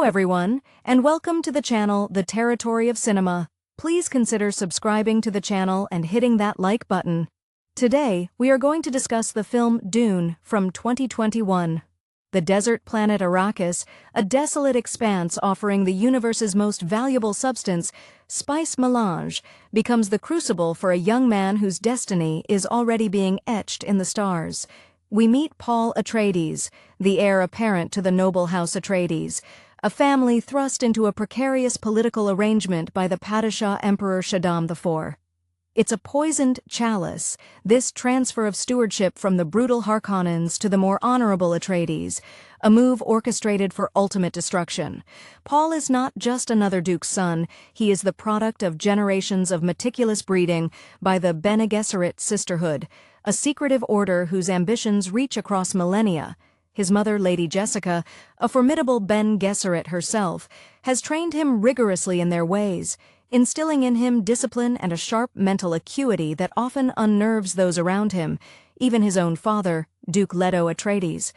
everyone, and welcome to the channel The Territory of Cinema. Please consider subscribing to the channel and hitting that like button. Today, we are going to discuss the film Dune from 2021. The desert planet Arrakis, a desolate expanse offering the universe's most valuable substance, spice melange, becomes the crucible for a young man whose destiny is already being etched in the stars. We meet Paul Atreides, the heir apparent to the noble house Atreides, a family thrust into a precarious political arrangement by the Padishah Emperor Shaddam IV. It's a poisoned chalice, this transfer of stewardship from the brutal Harkonnens to the more honorable Atreides, a move orchestrated for ultimate destruction. Paul is not just another duke's son, he is the product of generations of meticulous breeding by the Bene Gesserit sisterhood, a secretive order whose ambitions reach across millennia. His mother, Lady Jessica, a formidable Bene Gesserit herself, has trained him rigorously in their ways, instilling in him discipline and a sharp mental acuity that often unnerves those around him, even his own father, Duke Leto Atreides.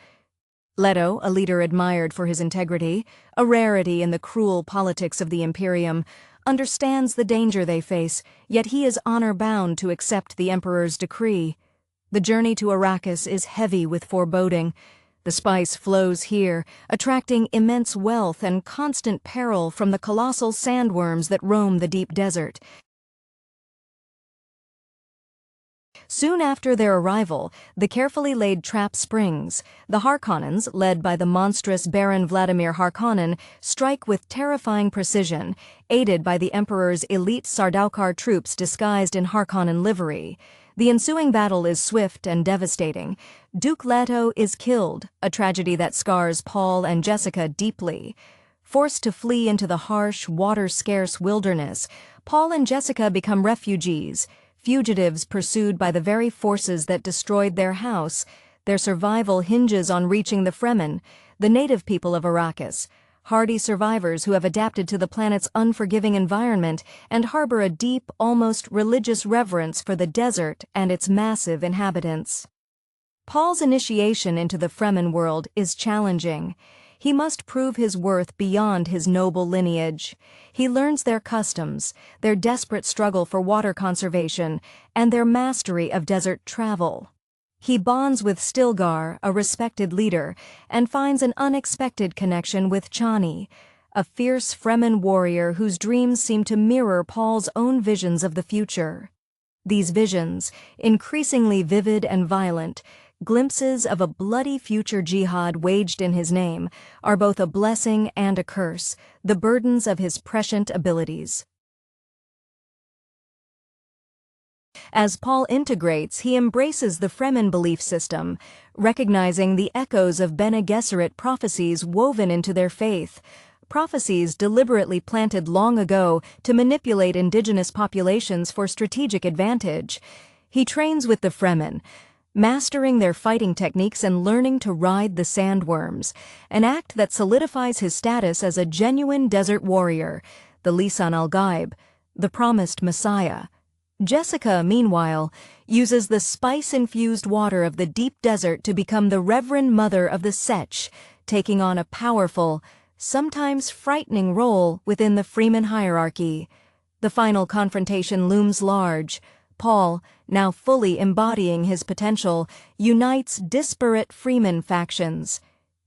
Leto, a leader admired for his integrity, a rarity in the cruel politics of the Imperium, understands the danger they face, yet he is honor-bound to accept the Emperor's decree. The journey to Arrakis is heavy with foreboding. The spice flows here, attracting immense wealth and constant peril from the colossal sandworms that roam the deep desert. Soon after their arrival, the carefully laid trap springs. The Harkonnens, led by the monstrous Baron Vladimir Harkonnen, strike with terrifying precision, aided by the Emperor's elite Sardaukar troops disguised in Harkonnen livery. The ensuing battle is swift and devastating. Duke Leto is killed, a tragedy that scars Paul and Jessica deeply. Forced to flee into the harsh, water-scarce wilderness, Paul and Jessica become refugees, fugitives pursued by the very forces that destroyed their house. Their survival hinges on reaching the Fremen, the native people of Arrakis, hardy survivors who have adapted to the planet's unforgiving environment and harbor a deep, almost religious reverence for the desert and its massive inhabitants. Paul's initiation into the Fremen world is challenging. He must prove his worth beyond his noble lineage. He learns their customs, their desperate struggle for water conservation, and their mastery of desert travel. He bonds with Stilgar, a respected leader, and finds an unexpected connection with Chani, a fierce Fremen warrior whose dreams seem to mirror Paul's own visions of the future. These visions, increasingly vivid and violent, glimpses of a bloody future jihad waged in his name, are both a blessing and a curse, the burdens of his prescient abilities. As Paul integrates, he embraces the Fremen belief system, recognizing the echoes of Bene Gesserit prophecies woven into their faith, prophecies deliberately planted long ago to manipulate indigenous populations for strategic advantage. He trains with the Fremen, mastering their fighting techniques and learning to ride the sandworms, an act that solidifies his status as a genuine desert warrior, the Lisan al-Gaib, the promised Messiah. Jessica, meanwhile, uses the spice-infused water of the deep desert to become the Reverend Mother of the Setch, taking on a powerful, sometimes frightening role within the Fremen hierarchy. The final confrontation looms large. Paul, now fully embodying his potential, unites disparate Fremen factions.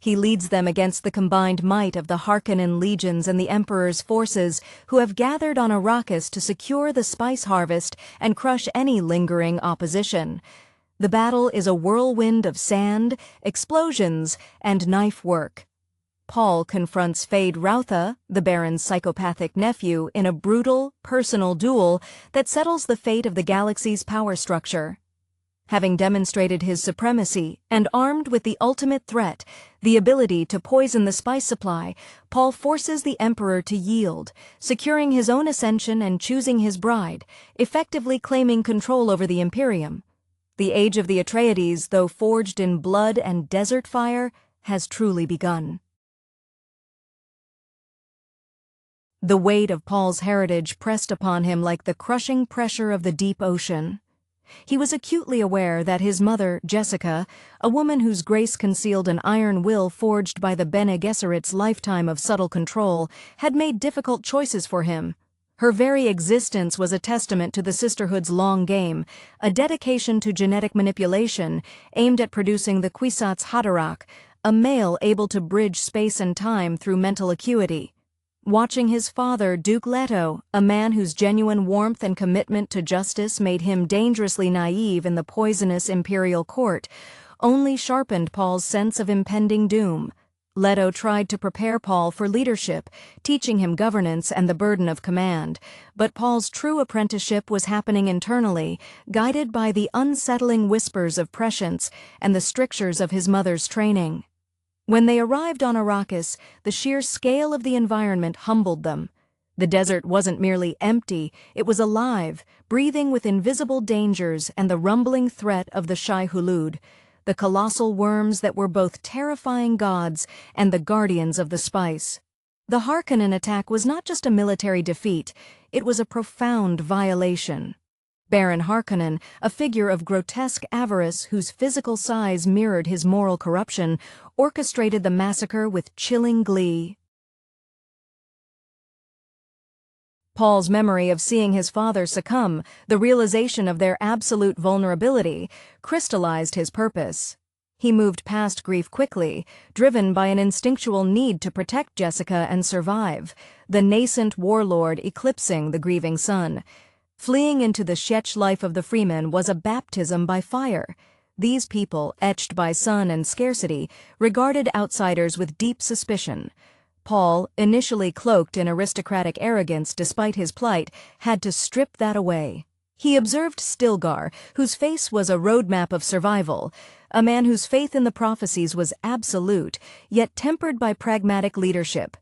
He leads them against the combined might of the Harkonnen legions and the Emperor's forces, who have gathered on Arrakis to secure the spice harvest and crush any lingering opposition. The battle is a whirlwind of sand, explosions, and knife work. Paul confronts Fade Rautha, the Baron's psychopathic nephew, in a brutal, personal duel that settles the fate of the galaxy's power structure. Having demonstrated his supremacy and armed with the ultimate threat, the ability to poison the spice supply, Paul forces the Emperor to yield, securing his own ascension and choosing his bride, effectively claiming control over the Imperium. The age of the Atreides, though forged in blood and desert fire, has truly begun. The weight of Paul's heritage pressed upon him like the crushing pressure of the deep ocean. He was acutely aware that his mother, Jessica, a woman whose grace concealed an iron will forged by the Bene Gesserit's lifetime of subtle control, had made difficult choices for him. Her very existence was a testament to the sisterhood's long game, a dedication to genetic manipulation aimed at producing the Kwisatz Haderach, a male able to bridge space and time through mental acuity. Watching his father, Duke Leto, a man whose genuine warmth and commitment to justice made him dangerously naive in the poisonous imperial court, only sharpened Paul's sense of impending doom. Leto tried to prepare Paul for leadership, teaching him governance and the burden of command, but Paul's true apprenticeship was happening internally, guided by the unsettling whispers of prescience and the strictures of his mother's training. When they arrived on Arrakis, the sheer scale of the environment humbled them. The desert wasn't merely empty, it was alive, breathing with invisible dangers and the rumbling threat of the Shai-Hulud, the colossal worms that were both terrifying gods and the guardians of the spice. The Harkonnen attack was not just a military defeat, it was a profound violation. Baron Harkonnen, a figure of grotesque avarice whose physical size mirrored his moral corruption, orchestrated the massacre with chilling glee. Paul's memory of seeing his father succumb, the realization of their absolute vulnerability, crystallized his purpose. He moved past grief quickly, driven by an instinctual need to protect Jessica and survive, the nascent warlord eclipsing the grieving son. Fleeing into the Shech life of the Freeman was a baptism by fire. These people, etched by sun and scarcity, regarded outsiders with deep suspicion. Paul, initially cloaked in aristocratic arrogance despite his plight, had to strip that away. He observed Stilgar, whose face was a roadmap of survival, a man whose faith in the prophecies was absolute, yet tempered by pragmatic leadership.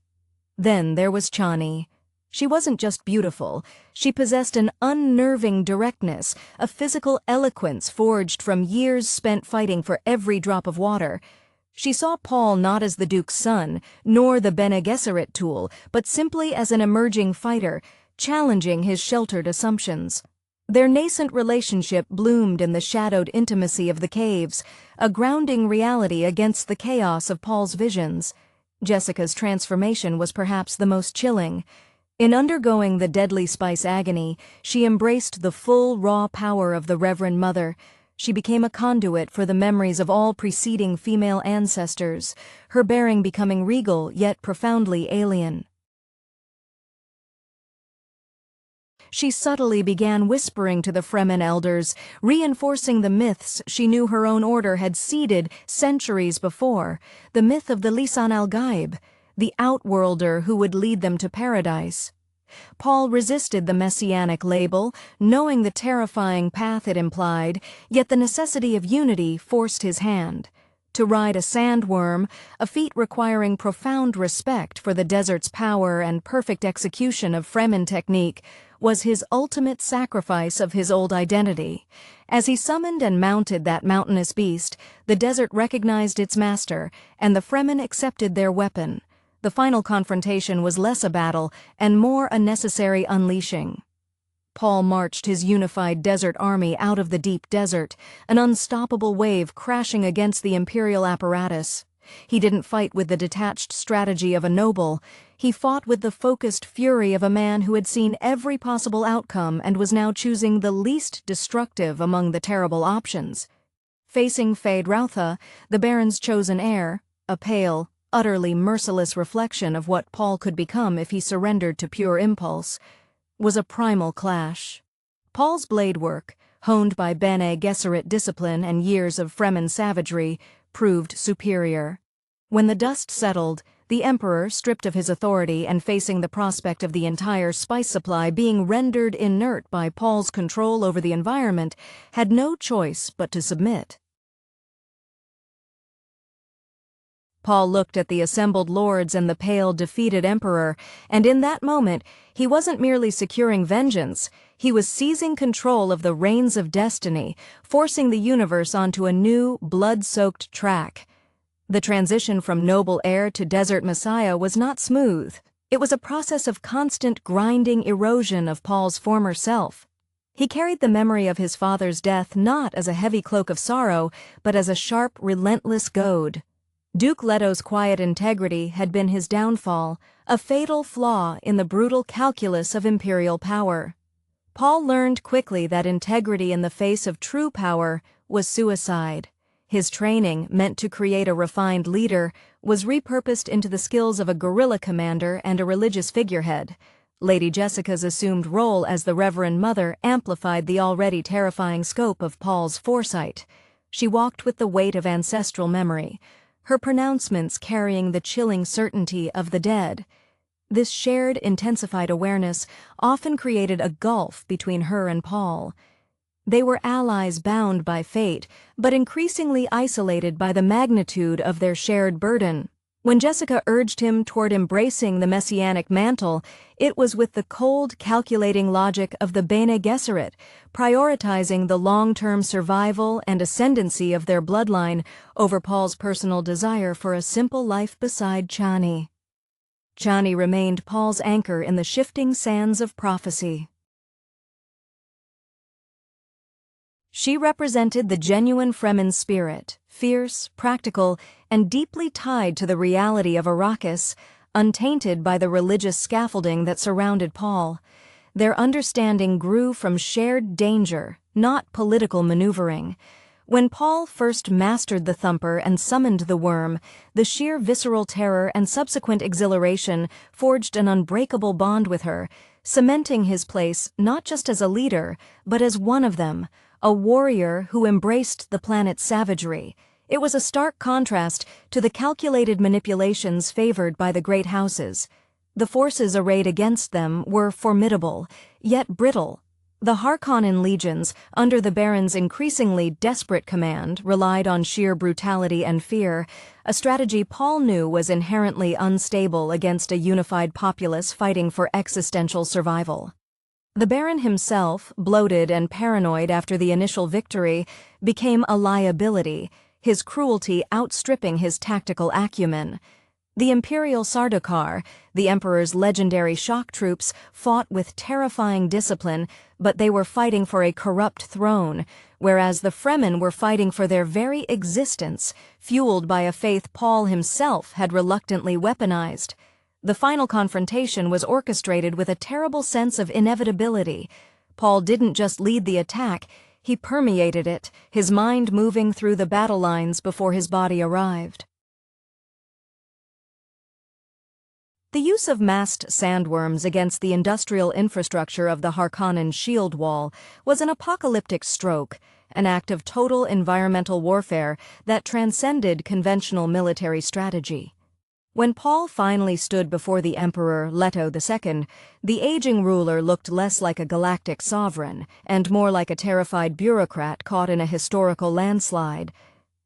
Then there was Chani. She wasn't just beautiful, she possessed an unnerving directness, a physical eloquence forged from years spent fighting for every drop of water. She saw Paul not as the Duke's son, nor the Bene Gesserit tool, but simply as an emerging fighter, challenging his sheltered assumptions. Their nascent relationship bloomed in the shadowed intimacy of the caves, a grounding reality against the chaos of Paul's visions. Jessica's transformation was perhaps the most chilling. In undergoing the deadly spice agony, she embraced the full, raw power of the Reverend Mother. She became a conduit for the memories of all preceding female ancestors, her bearing becoming regal yet profoundly alien. She subtly began whispering to the Fremen elders, reinforcing the myths she knew her own order had seeded centuries before, the myth of the Lisan al-Gaib, the outworlder who would lead them to paradise. Paul resisted the messianic label, knowing the terrifying path it implied, yet the necessity of unity forced his hand. To ride a sandworm, a feat requiring profound respect for the desert's power and perfect execution of Fremen technique, was his ultimate sacrifice of his old identity. As he summoned and mounted that mountainous beast, the desert recognized its master, and the Fremen accepted their weapon. The final confrontation was less a battle and more a necessary unleashing. Paul marched his unified desert army out of the deep desert, an unstoppable wave crashing against the imperial apparatus. He didn't fight with the detached strategy of a noble. He fought with the focused fury of a man who had seen every possible outcome and was now choosing the least destructive among the terrible options. Facing Feyd-Rautha, the Baron's chosen heir, a pale, utterly merciless reflection of what Paul could become if he surrendered to pure impulse, was a primal clash. Paul's blade work, honed by Bene Gesserit discipline and years of Fremen savagery, proved superior. When the dust settled, the Emperor, stripped of his authority and facing the prospect of the entire spice supply being rendered inert by Paul's control over the environment, had no choice but to submit. Paul looked at the assembled lords and the pale, defeated emperor, and in that moment, he wasn't merely securing vengeance, he was seizing control of the reins of destiny, forcing the universe onto a new, blood-soaked track. The transition from noble heir to desert messiah was not smooth. It was a process of constant grinding erosion of Paul's former self. He carried the memory of his father's death not as a heavy cloak of sorrow, but as a sharp, relentless goad. Duke Leto's quiet integrity had been his downfall, a fatal flaw in the brutal calculus of imperial power. Paul learned quickly that integrity in the face of true power was suicide. His training, meant to create a refined leader, was repurposed into the skills of a guerrilla commander and a religious figurehead. Lady Jessica's assumed role as the Reverend Mother amplified the already terrifying scope of Paul's foresight. She walked with the weight of ancestral memory, her pronouncements carrying the chilling certainty of the dead. This shared, intensified awareness often created a gulf between her and Paul. They were allies bound by fate, but increasingly isolated by the magnitude of their shared burden. When Jessica urged him toward embracing the messianic mantle, it was with the cold, calculating logic of the Bene Gesserit, prioritizing the long-term survival and ascendancy of their bloodline over Paul's personal desire for a simple life beside Chani. Chani remained Paul's anchor in the shifting sands of prophecy. She represented the genuine Fremen spirit, fierce, practical, and deeply tied to the reality of Arrakis, untainted by the religious scaffolding that surrounded Paul. Their understanding grew from shared danger, not political maneuvering. When Paul first mastered the Thumper and summoned the Worm, the sheer visceral terror and subsequent exhilaration forged an unbreakable bond with her, cementing his place not just as a leader, but as one of them, a warrior who embraced the planet's savagery. It was a stark contrast to the calculated manipulations favored by the great houses. The forces arrayed against them were formidable, yet brittle. The Harkonnen legions, under the Baron's increasingly desperate command, relied on sheer brutality and fear, a strategy Paul knew was inherently unstable against a unified populace fighting for existential survival. The Baron himself, bloated and paranoid after the initial victory, became a liability, his cruelty outstripping his tactical acumen. The Imperial Sardaukar, the Emperor's legendary shock troops, fought with terrifying discipline, but they were fighting for a corrupt throne, whereas the Fremen were fighting for their very existence, fueled by a faith Paul himself had reluctantly weaponized. The final confrontation was orchestrated with a terrible sense of inevitability. Paul didn't just lead the attack, he permeated it, his mind moving through the battle lines before his body arrived. The use of massed sandworms against the industrial infrastructure of the Harkonnen shield wall was an apocalyptic stroke, an act of total environmental warfare that transcended conventional military strategy. When Paul finally stood before the Emperor Leto II, the aging ruler looked less like a galactic sovereign and more like a terrified bureaucrat caught in a historical landslide.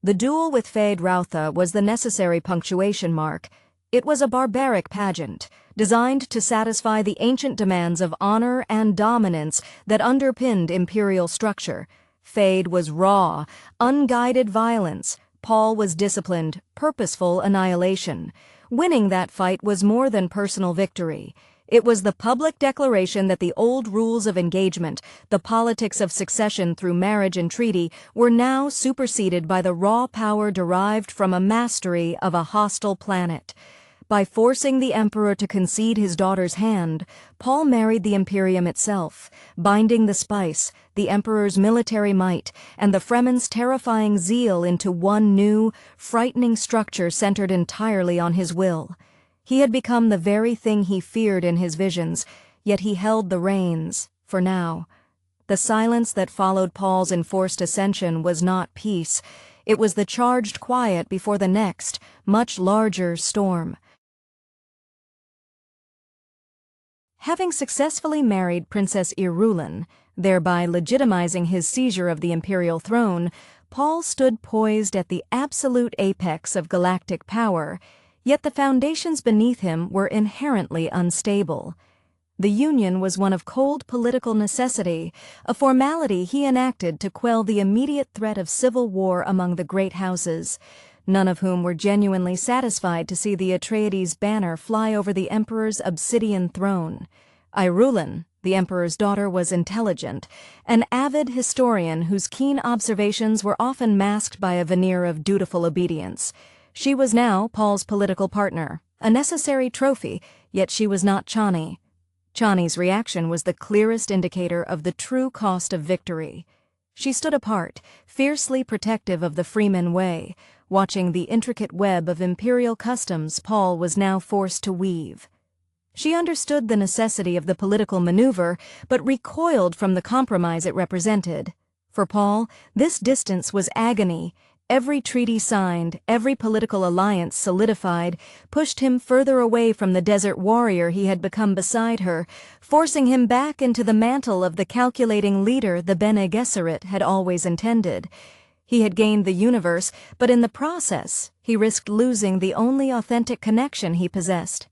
The duel with Feyd-Rautha was the necessary punctuation mark. It was a barbaric pageant, designed to satisfy the ancient demands of honor and dominance that underpinned imperial structure. Feyd was raw, unguided violence. Paul was disciplined, purposeful annihilation. Winning that fight was more than personal victory. It was the public declaration that the old rules of engagement, the politics of succession through marriage and treaty, were now superseded by the raw power derived from a mastery of a hostile planet. By forcing the Emperor to concede his daughter's hand, Paul married the Imperium itself, binding the spice, the Emperor's military might, and the Fremen's terrifying zeal into one new, frightening structure centered entirely on his will. He had become the very thing he feared in his visions, yet he held the reins, for now. The silence that followed Paul's enforced ascension was not peace. It was the charged quiet before the next, much larger storm. Having successfully married Princess Irulan, thereby legitimizing his seizure of the imperial throne, Paul stood poised at the absolute apex of galactic power, yet the foundations beneath him were inherently unstable. The union was one of cold political necessity, a formality he enacted to quell the immediate threat of civil war among the great houses, none of whom were genuinely satisfied to see the Atreides banner fly over the Emperor's obsidian throne. Irulan, the emperor's daughter, was intelligent, an avid historian whose keen observations were often masked by a veneer of dutiful obedience. She was now Paul's political partner, a necessary trophy, yet she was not Chani. Chani's reaction was the clearest indicator of the true cost of victory. She stood apart, fiercely protective of the Freeman way, watching the intricate web of imperial customs Paul was now forced to weave. She understood the necessity of the political maneuver, but recoiled from the compromise it represented. For Paul, this distance was agony. Every treaty signed, every political alliance solidified, pushed him further away from the desert warrior he had become beside her, forcing him back into the mantle of the calculating leader the Bene Gesserit had always intended. He had gained the universe, but in the process, he risked losing the only authentic connection he possessed.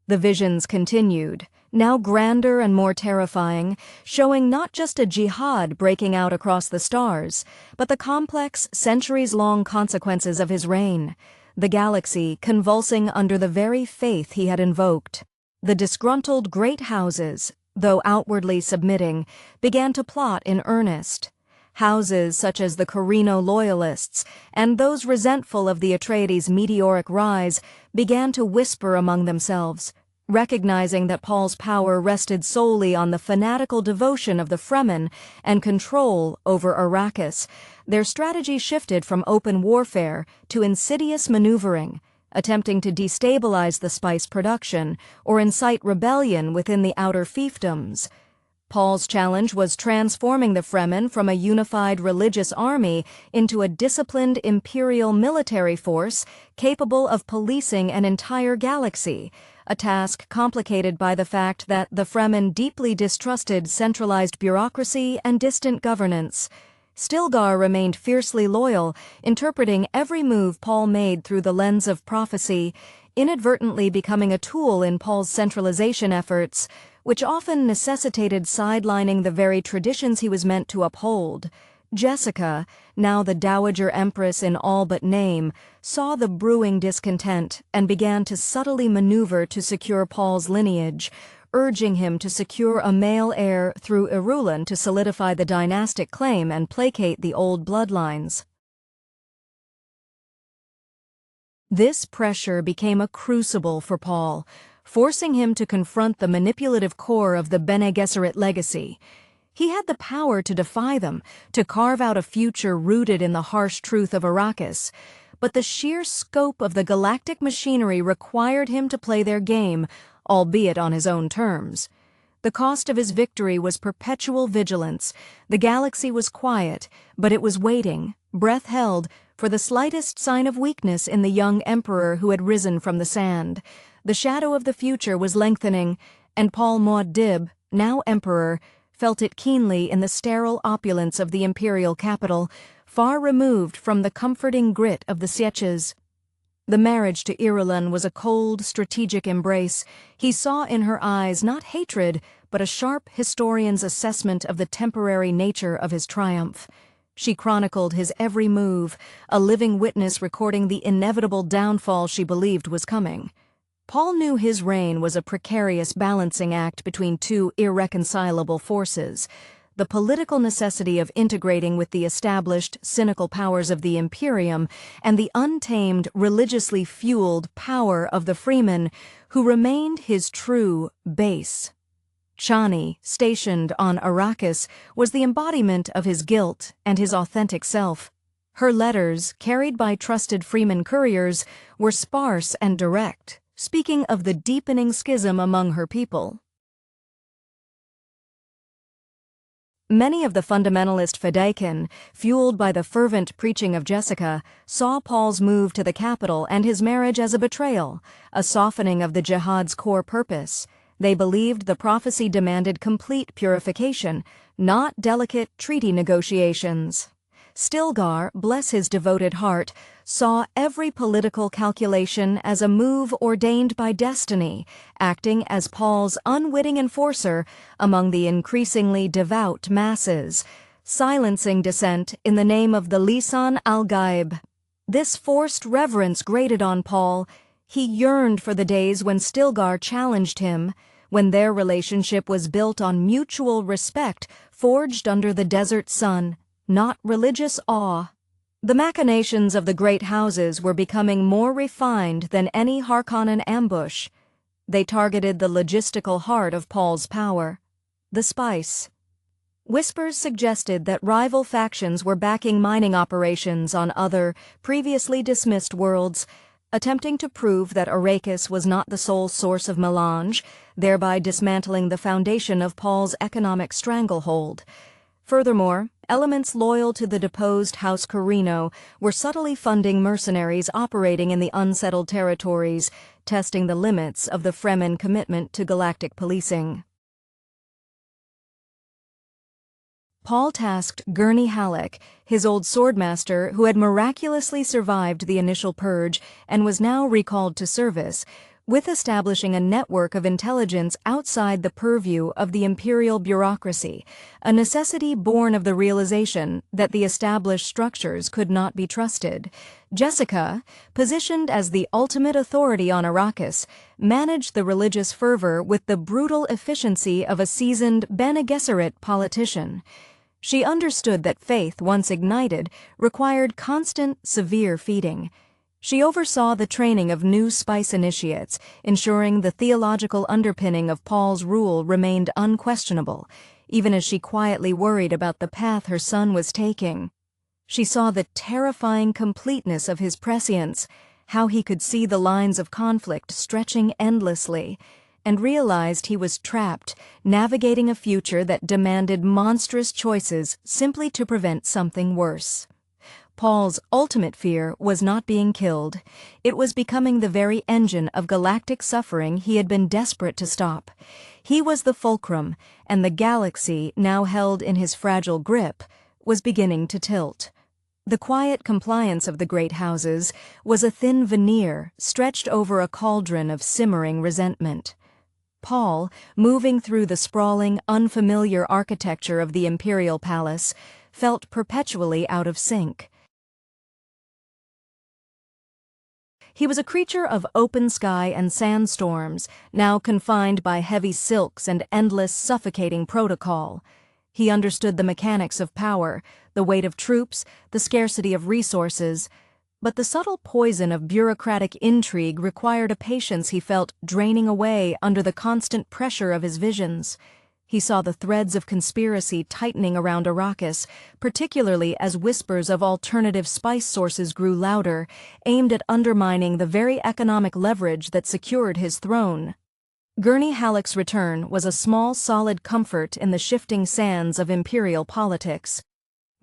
The visions continued, now grander and more terrifying, showing not just a jihad breaking out across the stars, but the complex, centuries-long consequences of his reign, the galaxy convulsing under the very faith he had invoked. The disgruntled great houses, though outwardly submitting, began to plot in earnest. Houses such as the Corino loyalists and those resentful of the Atreides' meteoric rise began to whisper among themselves, recognizing that Paul's power rested solely on the fanatical devotion of the Fremen and control over Arrakis. Their strategy shifted from open warfare to insidious maneuvering, attempting to destabilize the spice production or incite rebellion within the outer fiefdoms. Paul's challenge was transforming the Fremen from a unified religious army into a disciplined imperial military force capable of policing an entire galaxy, a task complicated by the fact that the Fremen deeply distrusted centralized bureaucracy and distant governance. Stilgar remained fiercely loyal, interpreting every move Paul made through the lens of prophecy, inadvertently becoming a tool in Paul's centralization efforts, which often necessitated sidelining the very traditions he was meant to uphold. Jessica, now the Dowager Empress in all but name, saw the brewing discontent and began to subtly maneuver to secure Paul's lineage, urging him to secure a male heir through Irulan to solidify the dynastic claim and placate the old bloodlines. This pressure became a crucible for Paul, forcing him to confront the manipulative core of the Bene Gesserit legacy. He had the power to defy them, to carve out a future rooted in the harsh truth of Arrakis, but the sheer scope of the galactic machinery required him to play their game, albeit on his own terms. The cost of his victory was perpetual vigilance. The galaxy was quiet, but it was waiting, breath held, for the slightest sign of weakness in the young emperor who had risen from the sand. The shadow of the future was lengthening, and Paul Muad'Dib, now emperor, felt it keenly in the sterile opulence of the imperial capital, far removed from the comforting grit of the Sietches. The marriage to Irulan was a cold, strategic embrace. He saw in her eyes not hatred, but a sharp historian's assessment of the temporary nature of his triumph. She chronicled his every move, a living witness recording the inevitable downfall she believed was coming. Paul knew his reign was a precarious balancing act between two irreconcilable forces: the political necessity of integrating with the established, cynical powers of the Imperium, and the untamed, religiously fueled power of the Freemen, who remained his true base. Chani, stationed on Arrakis, was the embodiment of his guilt and his authentic self. Her letters, carried by trusted Freeman couriers, were sparse and direct, speaking of the deepening schism among her people. Many of the fundamentalist Fedaykin, fueled by the fervent preaching of Jessica, saw Paul's move to the capital and his marriage as a betrayal, a softening of the jihad's core purpose. They believed the prophecy demanded complete purification, not delicate treaty negotiations. Stilgar, bless his devoted heart, saw every political calculation as a move ordained by destiny, acting as Paul's unwitting enforcer among the increasingly devout masses, silencing dissent in the name of the Lisan al-Gaib. This forced reverence grated on Paul. He yearned for the days when Stilgar challenged him, when their relationship was built on mutual respect forged under the desert sun, not religious awe. The machinations of the great houses were becoming more refined than any Harkonnen ambush. They targeted the logistical heart of Paul's power, the spice. Whispers suggested that rival factions were backing mining operations on other, previously dismissed worlds, attempting to prove that Arrakis was not the sole source of melange, thereby dismantling the foundation of Paul's economic stranglehold. Furthermore, elements loyal to the deposed House Corrino were subtly funding mercenaries operating in the unsettled territories, testing the limits of the Fremen commitment to galactic policing. Paul tasked Gurney Halleck, his old swordmaster who had miraculously survived the initial purge and was now recalled to service, with establishing a network of intelligence outside the purview of the imperial bureaucracy, a necessity born of the realization that the established structures could not be trusted. Jessica, positioned as the ultimate authority on Arrakis, managed the religious fervor with the brutal efficiency of a seasoned Bene Gesserit politician. She understood that faith, once ignited, required constant, severe feeding. She oversaw the training of new spice initiates, ensuring the theological underpinning of Paul's rule remained unquestionable, even as she quietly worried about the path her son was taking. She saw the terrifying completeness of his prescience, how he could see the lines of conflict stretching endlessly, and realized he was trapped, navigating a future that demanded monstrous choices simply to prevent something worse. Paul's ultimate fear was not being killed. It was becoming the very engine of galactic suffering he had been desperate to stop. He was the fulcrum, and the galaxy, now held in his fragile grip, was beginning to tilt. The quiet compliance of the great houses was a thin veneer stretched over a cauldron of simmering resentment. Paul, moving through the sprawling, unfamiliar architecture of the imperial palace, felt perpetually out of sync. He was a creature of open sky and sandstorms, now confined by heavy silks and endless, suffocating protocol. He understood the mechanics of power, the weight of troops, the scarcity of resources, but the subtle poison of bureaucratic intrigue required a patience he felt draining away under the constant pressure of his visions. He saw the threads of conspiracy tightening around Arrakis, particularly as whispers of alternative spice sources grew louder, aimed at undermining the very economic leverage that secured his throne. Gurney Halleck's return was a small, solid comfort in the shifting sands of imperial politics.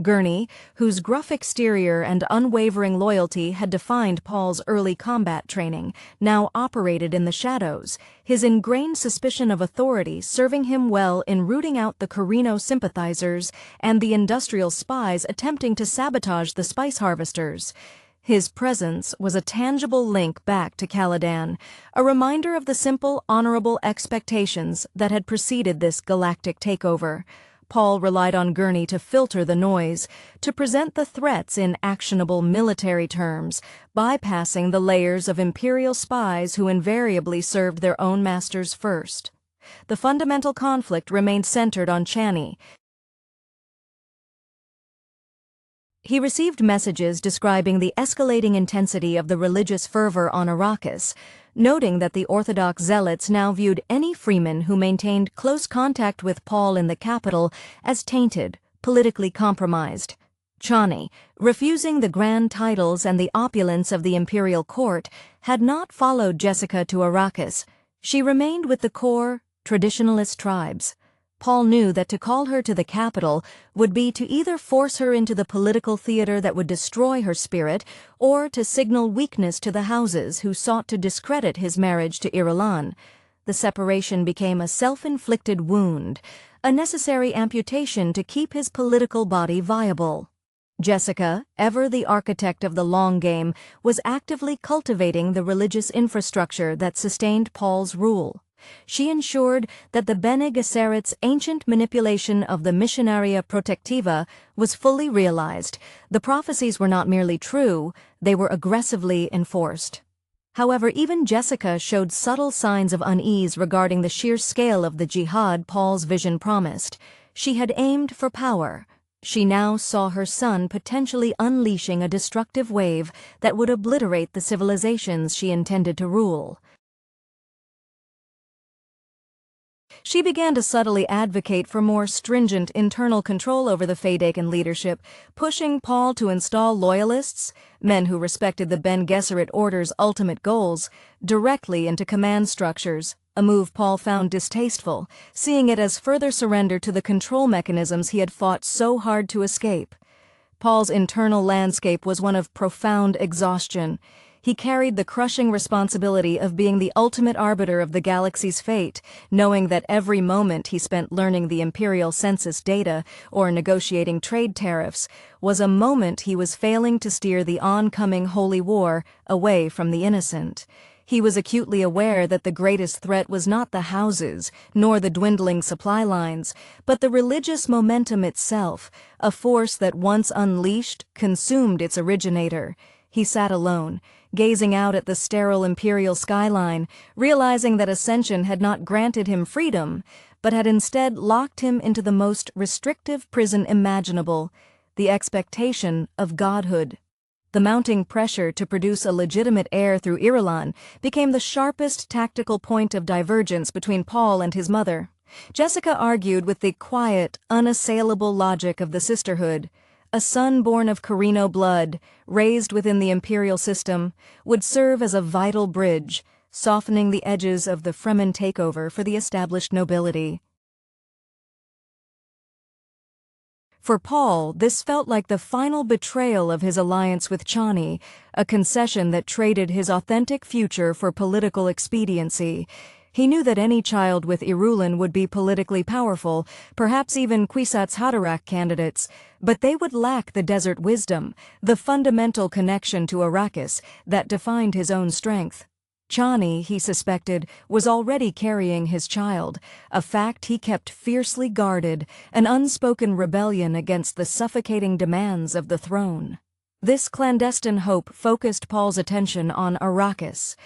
Gurney, whose gruff exterior and unwavering loyalty had defined Paul's early combat training, now operated in the shadows, his ingrained suspicion of authority serving him well in rooting out the Corrino sympathizers and the industrial spies attempting to sabotage the spice harvesters. His presence was a tangible link back to Caladan, a reminder of the simple, honorable expectations that had preceded this galactic takeover. Paul relied on Gurney to filter the noise, to present the threats in actionable military terms, bypassing the layers of imperial spies who invariably served their own masters first. The fundamental conflict remained centered on Chani. He received messages describing the escalating intensity of the religious fervor on Arrakis, noting that the Orthodox zealots now viewed any freeman who maintained close contact with Paul in the capital as tainted, politically compromised. Chani, refusing the grand titles and the opulence of the imperial court, had not followed Jessica to Arrakis. She remained with the core, traditionalist tribes. Paul knew that to call her to the capital would be to either force her into the political theater that would destroy her spirit, or to signal weakness to the houses who sought to discredit his marriage to Irulan. The separation became a self-inflicted wound, a necessary amputation to keep his political body viable. Jessica, ever the architect of the long game, was actively cultivating the religious infrastructure that sustained Paul's rule. She ensured that the Bene Gesserit's ancient manipulation of the Missionaria Protectiva was fully realized. The prophecies were not merely true, they were aggressively enforced. However, even Jessica showed subtle signs of unease regarding the sheer scale of the jihad Paul's vision promised. She had aimed for power. She now saw her son potentially unleashing a destructive wave that would obliterate the civilizations she intended to rule. She began to subtly advocate for more stringent internal control over the Fedaykin leadership, pushing Paul to install loyalists, men who respected the Bene Gesserit order's ultimate goals, directly into command structures, a move Paul found distasteful, seeing it as further surrender to the control mechanisms he had fought so hard to escape. Paul's internal landscape was one of profound exhaustion. He carried the crushing responsibility of being the ultimate arbiter of the galaxy's fate, knowing that every moment he spent learning the Imperial census data or negotiating trade tariffs was a moment he was failing to steer the oncoming holy war away from the innocent. He was acutely aware that the greatest threat was not the houses, nor the dwindling supply lines, but the religious momentum itself, a force that once unleashed, consumed its originator. He sat alone, gazing out at the sterile imperial skyline, realizing that ascension had not granted him freedom, but had instead locked him into the most restrictive prison imaginable, the expectation of godhood. The mounting pressure to produce a legitimate heir through Irulan became the sharpest tactical point of divergence between Paul and his mother. Jessica argued with the quiet, unassailable logic of the sisterhood. A son born of Carino blood, raised within the imperial system, would serve as a vital bridge, softening the edges of the Fremen takeover for the established nobility. For Paul, this felt like the final betrayal of his alliance with Chani, a concession that traded his authentic future for political expediency. He knew that any child with Irulan would be politically powerful, perhaps even Kwisatz Haderach candidates, but they would lack the desert wisdom, the fundamental connection to Arrakis that defined his own strength. Chani, he suspected, was already carrying his child, a fact he kept fiercely guarded, an unspoken rebellion against the suffocating demands of the throne. This clandestine hope focused Paul's attention on Arrakis.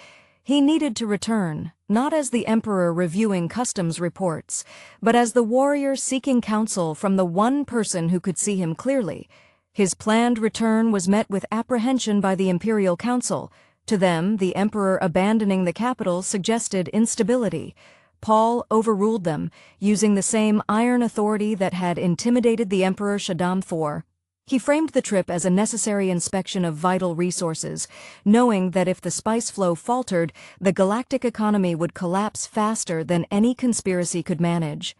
He needed to return, not as the Emperor reviewing customs reports, but as the warrior seeking counsel from the one person who could see him clearly. His planned return was met with apprehension by the Imperial Council. To them, the Emperor abandoning the capital suggested instability. Paul overruled them, using the same iron authority that had intimidated the Emperor Shaddam IV. He framed the trip as a necessary inspection of vital resources, knowing that if the spice flow faltered, the galactic economy would collapse faster than any conspiracy could manage.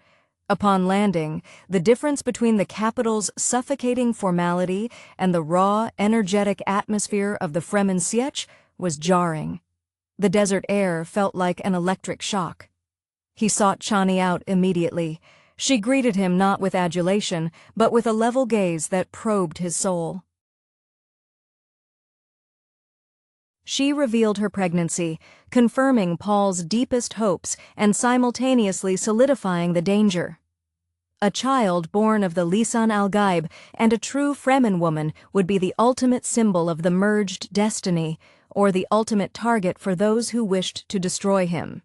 Upon landing, the difference between the capital's suffocating formality and the raw, energetic atmosphere of the Fremen Sietch was jarring. The desert air felt like an electric shock. He sought Chani out immediately. She greeted him not with adulation, but with a level gaze that probed his soul. She revealed her pregnancy, confirming Paul's deepest hopes and simultaneously solidifying the danger. A child born of the Lisan al-Gaib and a true Fremen woman would be the ultimate symbol of the merged destiny, or the ultimate target for those who wished to destroy him.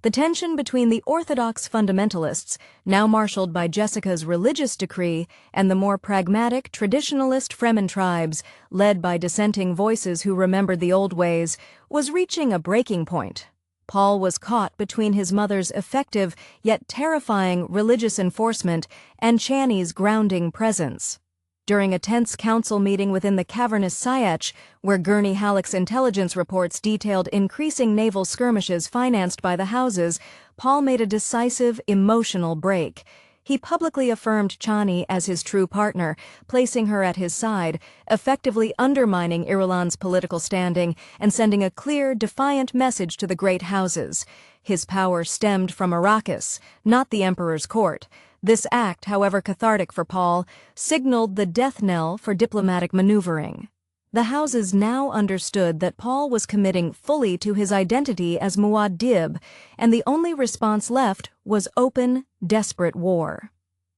The tension between the orthodox fundamentalists, now marshaled by Jessica's religious decree, and the more pragmatic traditionalist Fremen tribes, led by dissenting voices who remembered the old ways, was reaching a breaking point. Paul was caught between his mother's effective yet terrifying religious enforcement and Chani's grounding presence. During a tense council meeting within the cavernous Sietch, where Gurney Halleck's intelligence reports detailed increasing naval skirmishes financed by the houses, Paul made a decisive, emotional break. He publicly affirmed Chani as his true partner, placing her at his side, effectively undermining Irulan's political standing and sending a clear, defiant message to the great houses. His power stemmed from Arrakis, not the Emperor's court. This act, however cathartic for Paul, signaled the death knell for diplomatic maneuvering. The houses now understood that Paul was committing fully to his identity as Muad'Dib, and the only response left was open, desperate war.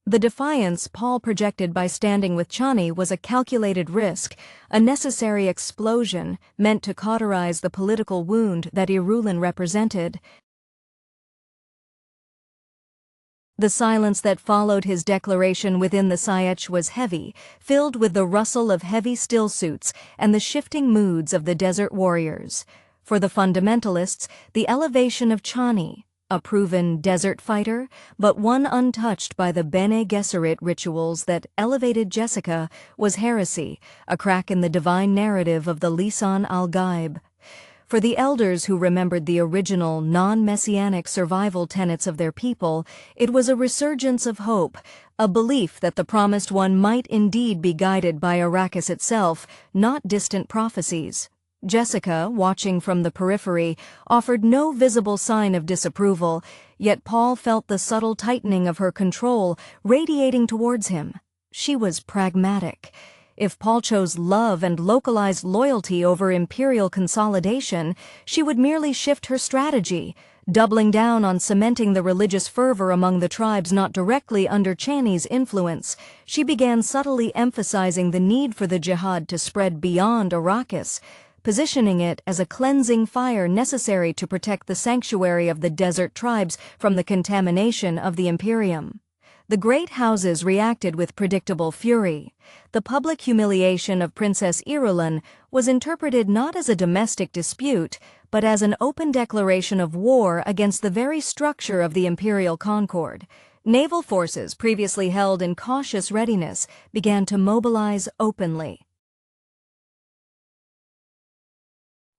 The defiance Paul projected by standing with Chani was a calculated risk, a necessary explosion meant to cauterize the political wound that Irulan represented. The silence that followed his declaration within the Sayech was heavy, filled with the rustle of heavy stillsuits and the shifting moods of the desert warriors. For the fundamentalists, the elevation of Chani, a proven desert fighter, but one untouched by the Bene Gesserit rituals that elevated Jessica, was heresy, a crack in the divine narrative of the Lisan al-Gaib. For the elders who remembered the original, non-messianic survival tenets of their people, it was a resurgence of hope, a belief that the promised one might indeed be guided by Arrakis itself, not distant prophecies. Jessica, watching from the periphery, offered no visible sign of disapproval, yet Paul felt the subtle tightening of her control radiating towards him. She was pragmatic. If Paul chose love and localized loyalty over imperial consolidation, she would merely shift her strategy, doubling down on cementing the religious fervor among the tribes not directly under Chani's influence. She began subtly emphasizing the need for the jihad to spread beyond Arrakis, positioning it as a cleansing fire necessary to protect the sanctuary of the desert tribes from the contamination of the Imperium. The great houses reacted with predictable fury. The public humiliation of Princess Irulan was interpreted not as a domestic dispute, but as an open declaration of war against the very structure of the imperial concord. Naval forces previously held in cautious readiness began to mobilize openly.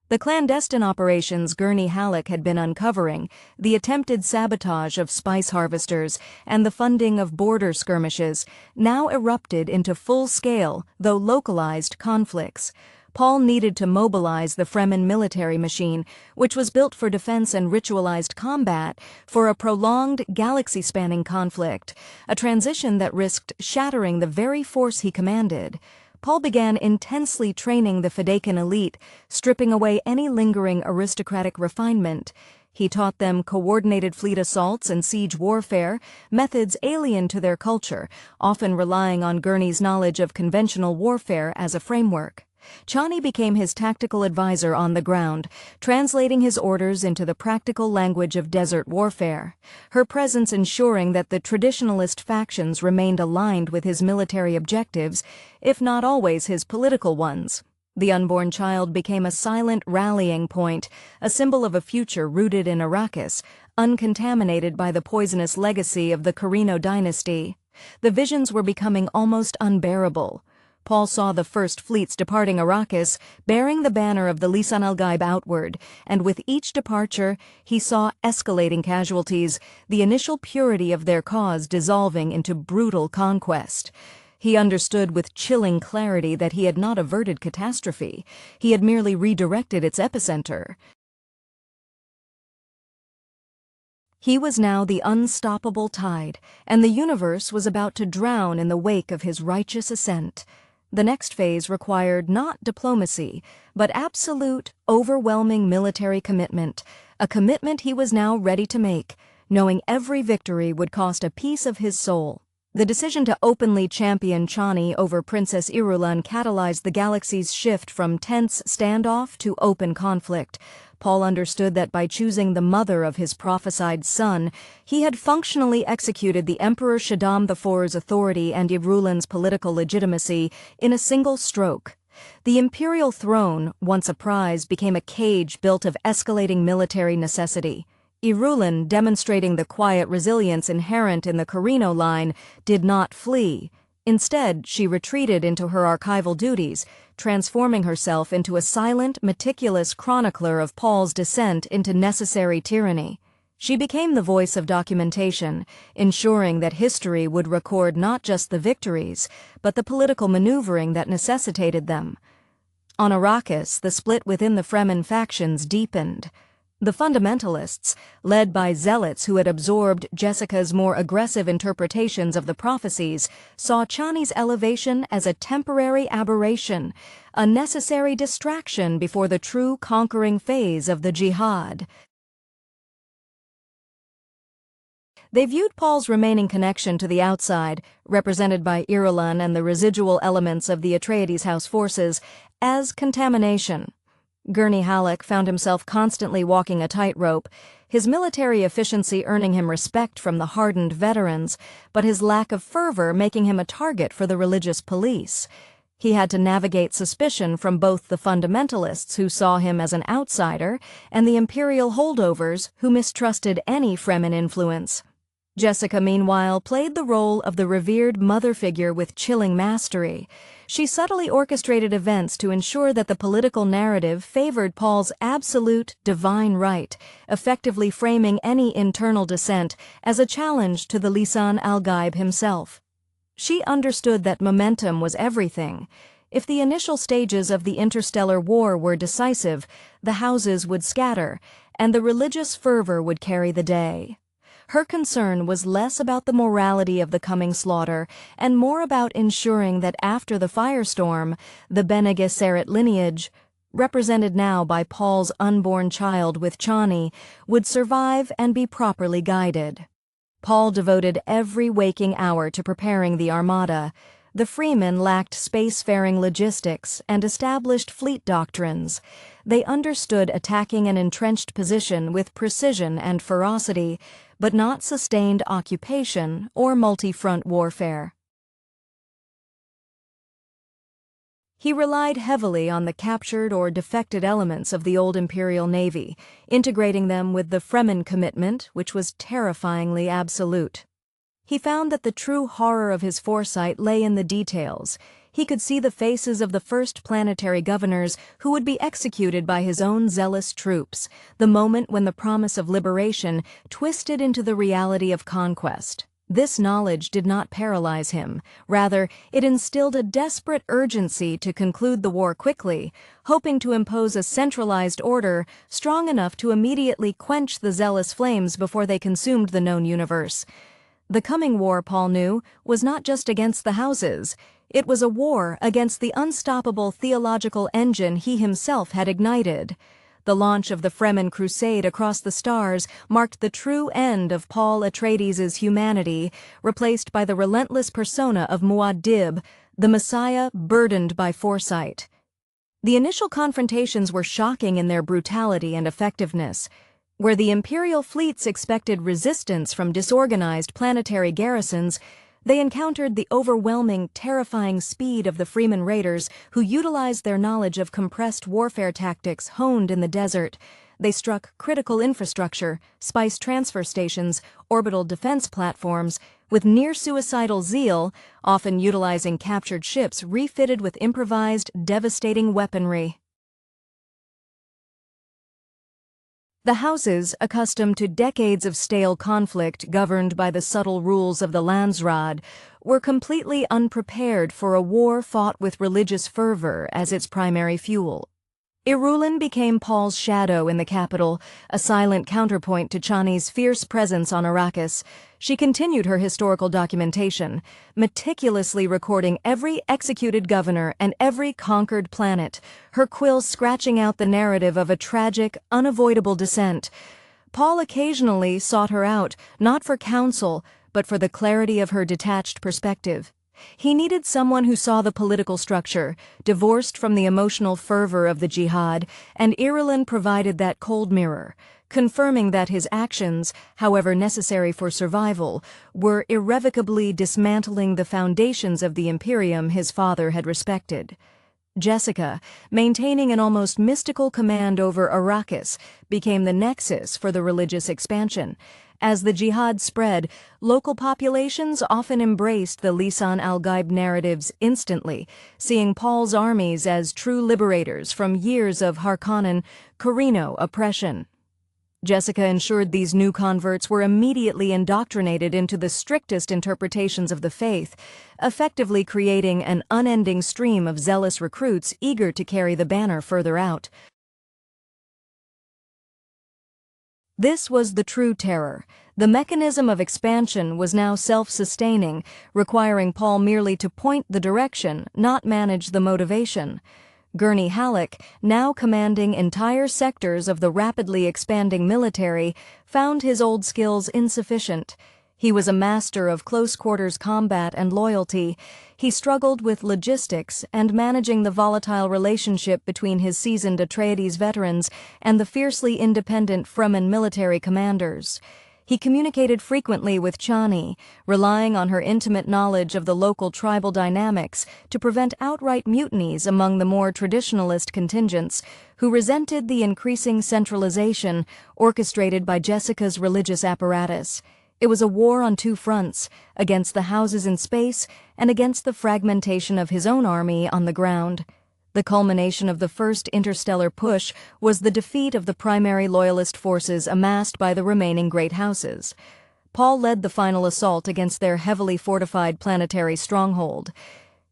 The clandestine operations Gurney Halleck had been uncovering, the attempted sabotage of spice harvesters, and the funding of border skirmishes, now erupted into full-scale, though localized, conflicts. Paul needed to mobilize the Fremen military machine, which was built for defense and ritualized combat, for a prolonged, galaxy-spanning conflict, a transition that risked shattering the very force he commanded. Paul began intensely training the Fedaykin elite, stripping away any lingering aristocratic refinement. He taught them coordinated fleet assaults and siege warfare, methods alien to their culture, often relying on Gurney's knowledge of conventional warfare as a framework. Chani became his tactical advisor on the ground, translating his orders into the practical language of desert warfare, her presence ensuring that the traditionalist factions remained aligned with his military objectives, if not always his political ones. The unborn child became a silent rallying point, a symbol of a future rooted in Arrakis, uncontaminated by the poisonous legacy of the Carino dynasty. The visions were becoming almost unbearable. Paul saw the first fleets departing Arrakis, bearing the banner of the Lisan al-Gaib outward, and with each departure he saw escalating casualties, the initial purity of their cause dissolving into brutal conquest. He understood with chilling clarity that he had not averted catastrophe, he had merely redirected its epicenter. He was now the unstoppable tide, and the universe was about to drown in the wake of his righteous ascent. The next phase required not diplomacy, but absolute, overwhelming military commitment, a commitment he was now ready to make, knowing every victory would cost a piece of his soul. The decision to openly champion Chani over Princess Irulan catalyzed the galaxy's shift from tense standoff to open conflict. Paul understood that by choosing the mother of his prophesied son, he had functionally executed the Emperor Shaddam IV's authority and Irulan's political legitimacy in a single stroke. The imperial throne, once a prize, became a cage built of escalating military necessity. Irulan, demonstrating the quiet resilience inherent in the Carino line, did not flee. Instead, she retreated into her archival duties, transforming herself into a silent, meticulous chronicler of Paul's descent into necessary tyranny. She became the voice of documentation, ensuring that history would record not just the victories, but the political maneuvering that necessitated them. On Arrakis, the split within the Fremen factions deepened. The fundamentalists, led by zealots who had absorbed Jessica's more aggressive interpretations of the prophecies, saw Chani's elevation as a temporary aberration, a necessary distraction before the true conquering phase of the jihad. They viewed Paul's remaining connection to the outside, represented by Irulan and the residual elements of the Atreides house forces, as contamination. Gurney Halleck found himself constantly walking a tightrope, his military efficiency earning him respect from the hardened veterans, but his lack of fervor making him a target for the religious police. He had to navigate suspicion from both the fundamentalists who saw him as an outsider and the imperial holdovers who mistrusted any Fremen influence. Jessica, meanwhile, played the role of the revered mother figure with chilling mastery. She subtly orchestrated events to ensure that the political narrative favored Paul's absolute divine right, effectively framing any internal dissent as a challenge to the Lisan al-Gaib himself. She understood that momentum was everything. If the initial stages of the interstellar war were decisive, the houses would scatter, and the religious fervor would carry the day. Her concern was less about the morality of the coming slaughter and more about ensuring that after the firestorm, the Bene Gesserit lineage, represented now by Paul's unborn child with Chani, would survive and be properly guided. Paul devoted every waking hour to preparing the armada. The Freemen lacked spacefaring logistics and established fleet doctrines. They understood attacking an entrenched position with precision and ferocity, but not sustained occupation or multi-front warfare. He relied heavily on the captured or defected elements of the old Imperial Navy, integrating them with the Fremen commitment, which was terrifyingly absolute. He found that the true horror of his foresight lay in the details. He could see the faces of the first planetary governors who would be executed by his own zealous troops, the moment when the promise of liberation twisted into the reality of conquest. This knowledge did not paralyze him. Rather, it instilled a desperate urgency to conclude the war quickly, hoping to impose a centralized order strong enough to immediately quench the zealous flames before they consumed the known universe. The coming war, Paul knew, was not just against the houses. It was a war against the unstoppable theological engine he himself had ignited. The launch of the Fremen crusade across the stars marked the true end of Paul Atreides' humanity, replaced by the relentless persona of Muad'Dib, the Messiah burdened by foresight. The initial confrontations were shocking in their brutality and effectiveness. Where the Imperial fleets expected resistance from disorganized planetary garrisons, they encountered the overwhelming, terrifying speed of the Fremen raiders who utilized their knowledge of compressed warfare tactics honed in the desert. They struck critical infrastructure, spice transfer stations, orbital defense platforms, with near-suicidal zeal, often utilizing captured ships refitted with improvised, devastating weaponry. The houses, accustomed to decades of stale conflict governed by the subtle rules of the Landsraad, were completely unprepared for a war fought with religious fervor as its primary fuel. Irulan became Paul's shadow in the capital, a silent counterpoint to Chani's fierce presence on Arrakis. She continued her historical documentation, meticulously recording every executed governor and every conquered planet, her quill scratching out the narrative of a tragic, unavoidable descent. Paul occasionally sought her out, not for counsel, but for the clarity of her detached perspective. He needed someone who saw the political structure, divorced from the emotional fervor of the jihad, and Irulan provided that cold mirror, confirming that his actions, however necessary for survival, were irrevocably dismantling the foundations of the Imperium his father had respected. Jessica, maintaining an almost mystical command over Arrakis, became the nexus for the religious expansion. As the jihad spread, local populations often embraced the Lisan al-Gaib narratives instantly, seeing Paul's armies as true liberators from years of Harkonnen, Corrino oppression. Jessica ensured these new converts were immediately indoctrinated into the strictest interpretations of the faith, effectively creating an unending stream of zealous recruits eager to carry the banner further out. This was the true terror. The mechanism of expansion was now self-sustaining, requiring Paul merely to point the direction, not manage the motivation. Gurney Halleck, now commanding entire sectors of the rapidly expanding military, found his old skills insufficient. He was a master of close-quarters combat and loyalty. He struggled with logistics and managing the volatile relationship between his seasoned Atreides veterans and the fiercely independent Fremen military commanders. He communicated frequently with Chani, relying on her intimate knowledge of the local tribal dynamics to prevent outright mutinies among the more traditionalist contingents, who resented the increasing centralization orchestrated by Jessica's religious apparatus. It was a war on two fronts, against the houses in space and against the fragmentation of his own army on the ground. The culmination of the first interstellar push was the defeat of the primary loyalist forces amassed by the remaining great houses. Paul led the final assault against their heavily fortified planetary stronghold.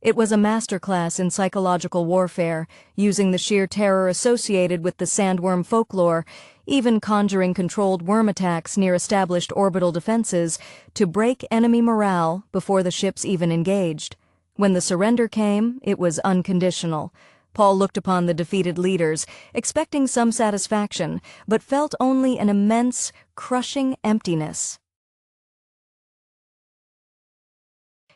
It was a masterclass in psychological warfare, using the sheer terror associated with the sandworm folklore, even conjuring controlled worm attacks near established orbital defenses, to break enemy morale before the ships even engaged. When the surrender came, it was unconditional. Paul looked upon the defeated leaders, expecting some satisfaction, but felt only an immense, crushing emptiness.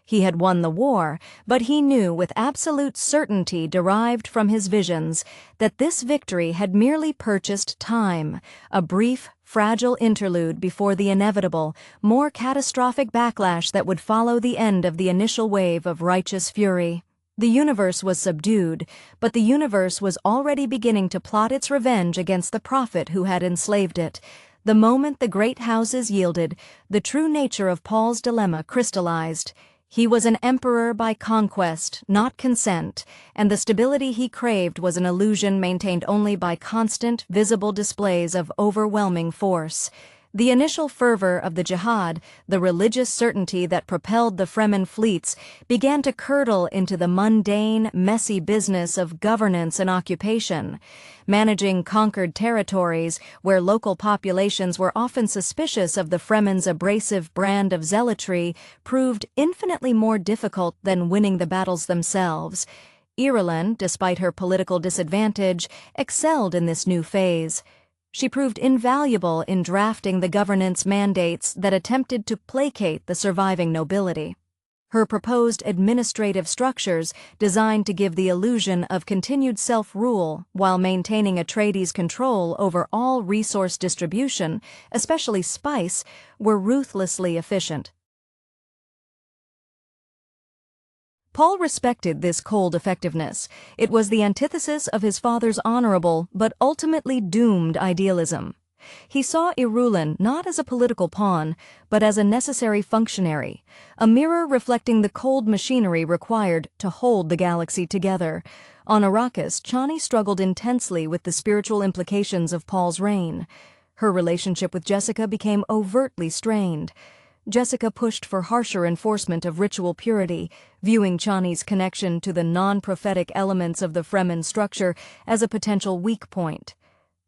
He had won the war, but he knew with absolute certainty derived from his visions that this victory had merely purchased time, a brief, fragile interlude before the inevitable, more catastrophic backlash that would follow the end of the initial wave of righteous fury. The universe was subdued, but the universe was already beginning to plot its revenge against the prophet who had enslaved it. The moment the great houses yielded, the true nature of Paul's dilemma crystallized. He was an emperor by conquest, not consent, and the stability he craved was an illusion maintained only by constant, visible displays of overwhelming force. The initial fervor of the jihad, the religious certainty that propelled the Fremen fleets, began to curdle into the mundane, messy business of governance and occupation. Managing conquered territories, where local populations were often suspicious of the Fremen's abrasive brand of zealotry, proved infinitely more difficult than winning the battles themselves. Irulan, despite her political disadvantage, excelled in this new phase. She proved invaluable in drafting the governance mandates that attempted to placate the surviving nobility. Her proposed administrative structures, designed to give the illusion of continued self-rule while maintaining Atreides' control over all resource distribution, especially spice, were ruthlessly efficient. Paul respected this cold effectiveness. It was the antithesis of his father's honorable but ultimately doomed idealism. He saw Irulan not as a political pawn, but as a necessary functionary, a mirror reflecting the cold machinery required to hold the galaxy together. On Arrakis, Chani struggled intensely with the spiritual implications of Paul's reign. Her relationship with Jessica became overtly strained. Jessica pushed for harsher enforcement of ritual purity, viewing Chani's connection to the non-prophetic elements of the Fremen structure as a potential weak point.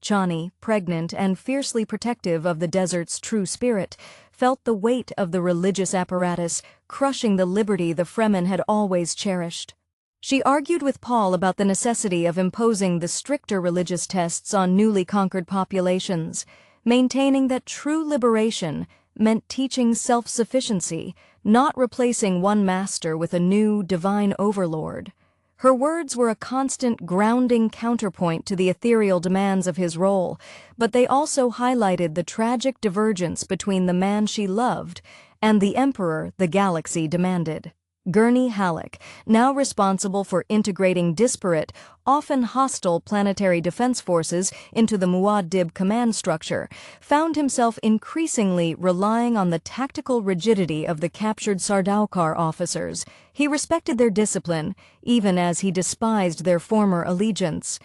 Chani, pregnant and fiercely protective of the desert's true spirit, felt the weight of the religious apparatus crushing the liberty the Fremen had always cherished. She argued with Paul about the necessity of imposing the stricter religious tests on newly conquered populations, maintaining that true liberation meant teaching self-sufficiency, not replacing one master with a new, divine overlord. Her words were a constant grounding counterpoint to the ethereal demands of his role, but they also highlighted the tragic divergence between the man she loved and the emperor the galaxy demanded. Gurney Halleck, now responsible for integrating disparate, often hostile planetary defense forces into the Muad'Dib command structure, found himself increasingly relying on the tactical rigidity of the captured Sardaukar officers. He respected their discipline, even as he despised their former allegiance.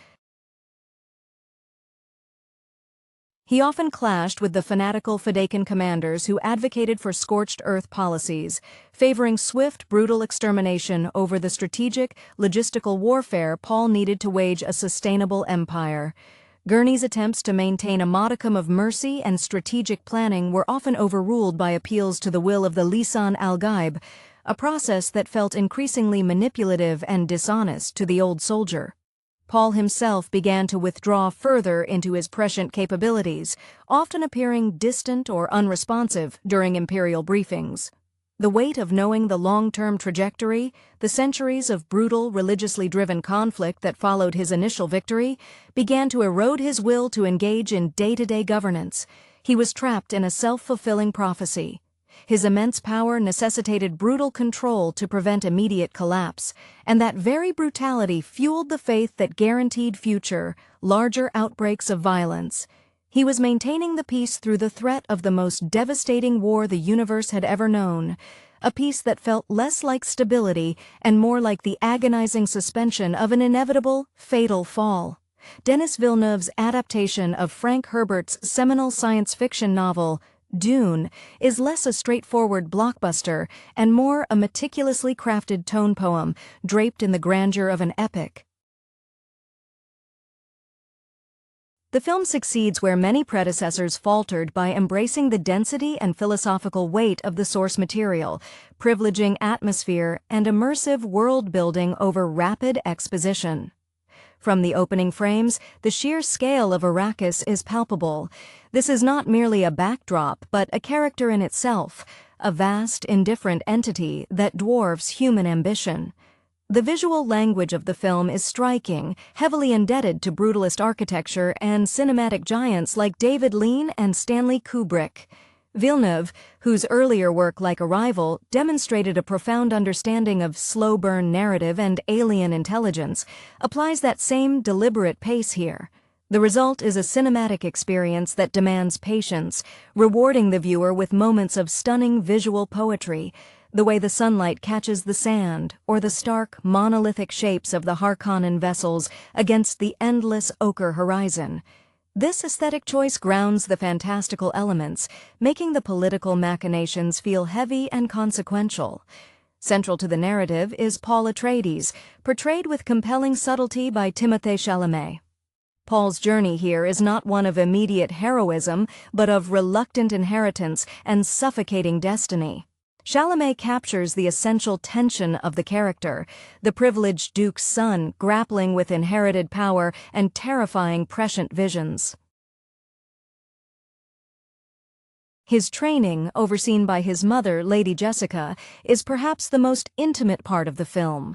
He often clashed with the fanatical Fedaykin commanders who advocated for scorched earth policies, favoring swift, brutal extermination over the strategic, logistical warfare Paul needed to wage a sustainable empire. Gurney's attempts to maintain a modicum of mercy and strategic planning were often overruled by appeals to the will of the Lisan al-Gaib, a process that felt increasingly manipulative and dishonest to the old soldier. Paul himself began to withdraw further into his prescient capabilities, often appearing distant or unresponsive during imperial briefings. The weight of knowing the long-term trajectory, the centuries of brutal, religiously driven conflict that followed his initial victory, began to erode his will to engage in day-to-day governance. He was trapped in a self-fulfilling prophecy. His immense power necessitated brutal control to prevent immediate collapse, and that very brutality fueled the faith that guaranteed future, larger outbreaks of violence. He was maintaining the peace through the threat of the most devastating war the universe had ever known, a peace that felt less like stability and more like the agonizing suspension of an inevitable, fatal fall. Denis Villeneuve's adaptation of Frank Herbert's seminal science fiction novel, Dune, is less a straightforward blockbuster and more a meticulously crafted tone poem draped in the grandeur of an epic. The film succeeds where many predecessors faltered by embracing the density and philosophical weight of the source material, privileging atmosphere and immersive world-building over rapid exposition. From the opening frames, the sheer scale of Arrakis is palpable. This is not merely a backdrop, but a character in itself, a vast, indifferent entity that dwarfs human ambition. The visual language of the film is striking, heavily indebted to brutalist architecture and cinematic giants like David Lean and Stanley Kubrick. Villeneuve, whose earlier work like Arrival demonstrated a profound understanding of slow-burn narrative and alien intelligence, applies that same deliberate pace here. The result is a cinematic experience that demands patience, rewarding the viewer with moments of stunning visual poetry, the way the sunlight catches the sand, or the stark, monolithic shapes of the Harkonnen vessels against the endless ochre horizon. This aesthetic choice grounds the fantastical elements, making the political machinations feel heavy and consequential. Central to the narrative is Paul Atreides, portrayed with compelling subtlety by Timothée Chalamet. Paul's journey here is not one of immediate heroism, but of reluctant inheritance and suffocating destiny. Chalamet captures the essential tension of the character, the privileged duke's son grappling with inherited power and terrifying prescient visions. His training, overseen by his mother, Lady Jessica, is perhaps the most intimate part of the film.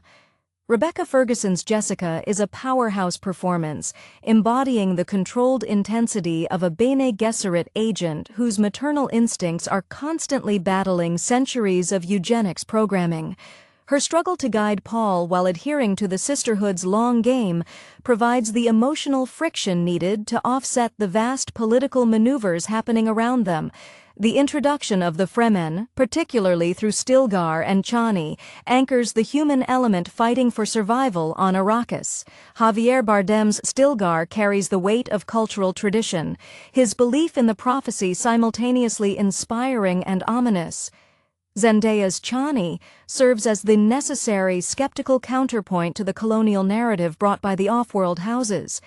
Rebecca Ferguson's Jessica is a powerhouse performance, embodying the controlled intensity of a Bene Gesserit agent whose maternal instincts are constantly battling centuries of eugenics programming. Her struggle to guide Paul while adhering to the sisterhood's long game provides the emotional friction needed to offset the vast political maneuvers happening around them. The introduction of the Fremen, particularly through Stilgar and Chani, anchors the human element fighting for survival on Arrakis. Javier Bardem's Stilgar carries the weight of cultural tradition, his belief in the prophecy simultaneously inspiring and ominous. Zendaya's Chani serves as the necessary skeptical counterpoint to the colonial narrative brought by the off-world houses.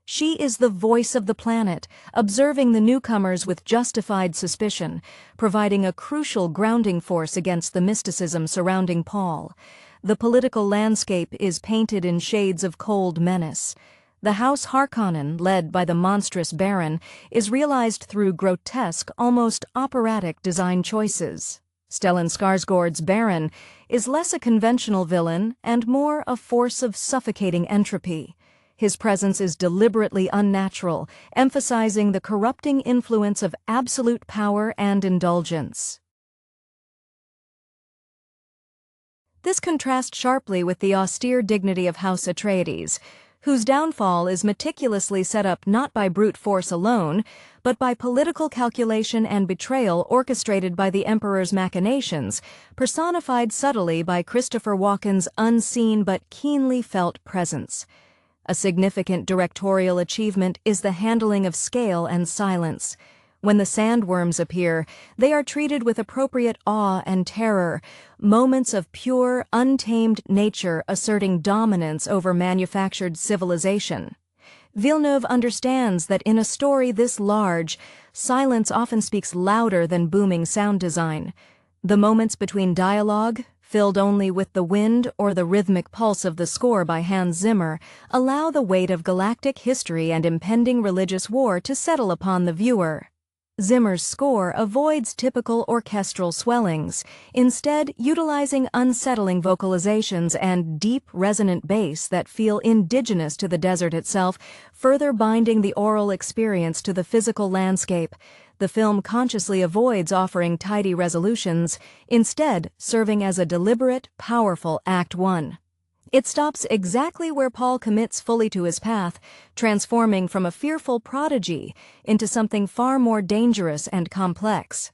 She is the voice of the planet, observing the newcomers with justified suspicion, providing a crucial grounding force against the mysticism surrounding Paul. The political landscape is painted in shades of cold menace. The House Harkonnen, led by the monstrous Baron, is realized through grotesque, almost operatic design choices. Stellan Skarsgård's Baron is less a conventional villain and more a force of suffocating entropy. His presence is deliberately unnatural, emphasizing the corrupting influence of absolute power and indulgence. This contrasts sharply with the austere dignity of House Atreides, whose downfall is meticulously set up not by brute force alone, but by political calculation and betrayal orchestrated by the Emperor's machinations, personified subtly by Christopher Walken's unseen but keenly felt presence. A significant directorial achievement is the handling of scale and silence. When the sandworms appear, they are treated with appropriate awe and terror, moments of pure, untamed nature asserting dominance over manufactured civilization. Villeneuve understands that in a story this large, silence often speaks louder than booming sound design. The moments between dialogue, filled only with the wind or the rhythmic pulse of the score by Hans Zimmer, allow the weight of galactic history and impending religious war to settle upon the viewer. Zimmer's score avoids typical orchestral swellings, instead utilizing unsettling vocalizations and deep, resonant bass that feel indigenous to the desert itself, further binding the oral experience to the physical landscape. The film consciously avoids offering tidy resolutions, instead serving as a deliberate, powerful Act 1. It stops exactly where Paul commits fully to his path, transforming from a fearful prodigy into something far more dangerous and complex.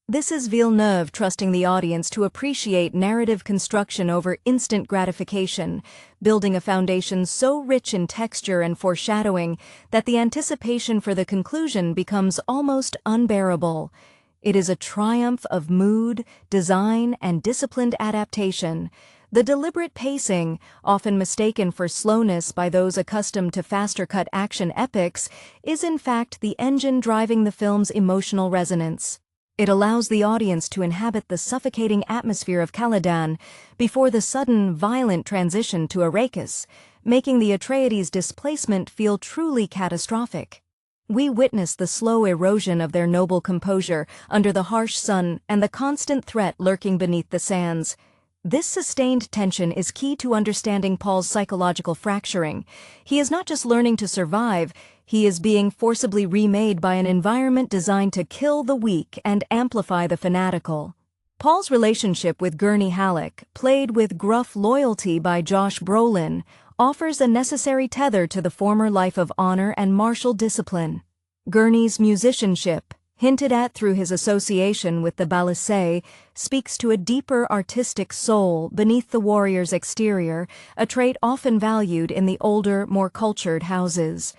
This is Villeneuve trusting the audience to appreciate narrative construction over instant gratification, building a foundation so rich in texture and foreshadowing that the anticipation for the conclusion becomes almost unbearable. It is a triumph of mood, design, and disciplined adaptation. The deliberate pacing, often mistaken for slowness by those accustomed to faster-cut action epics, is in fact the engine driving the film's emotional resonance. It allows the audience to inhabit the suffocating atmosphere of Caladan before the sudden, violent transition to Arrakis, making the Atreides' displacement feel truly catastrophic. We witness the slow erosion of their noble composure under the harsh sun and the constant threat lurking beneath the sands. This sustained tension is key to understanding Paul's psychological fracturing. He is not just learning to survive, he is being forcibly remade by an environment designed to kill the weak and amplify the fanatical. Paul's relationship with Gurney Halleck, played with gruff loyalty by Josh Brolin, offers a necessary tether to the former life of honor and martial discipline. Gurney's musicianship, hinted at through his association with the Balisay, speaks to a deeper artistic soul beneath the warrior's exterior, a trait often valued in the older, more cultured houses.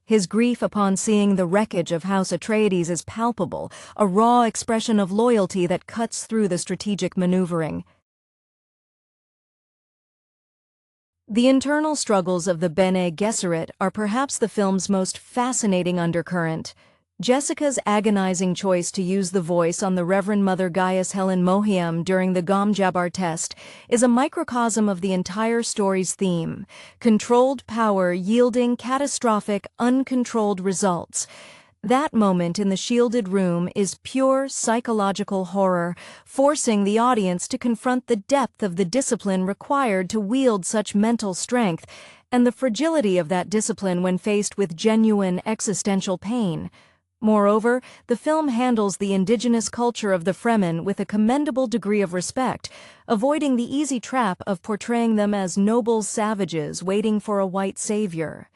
His grief upon seeing the wreckage of House Atreides is palpable, a raw expression of loyalty that cuts through the strategic maneuvering. The internal struggles of the Bene Gesserit are perhaps the film's most fascinating undercurrent. Jessica's agonizing choice to use the voice on the Reverend Mother Gaius Helen Mohiam during the Gom Jabbar test is a microcosm of the entire story's theme: controlled power yielding catastrophic, uncontrolled results. That moment in the shielded room is pure psychological horror, forcing the audience to confront the depth of the discipline required to wield such mental strength, and the fragility of that discipline when faced with genuine existential pain. Moreover, the film handles the indigenous culture of the Fremen with a commendable degree of respect, avoiding the easy trap of portraying them as noble savages waiting for a white savior.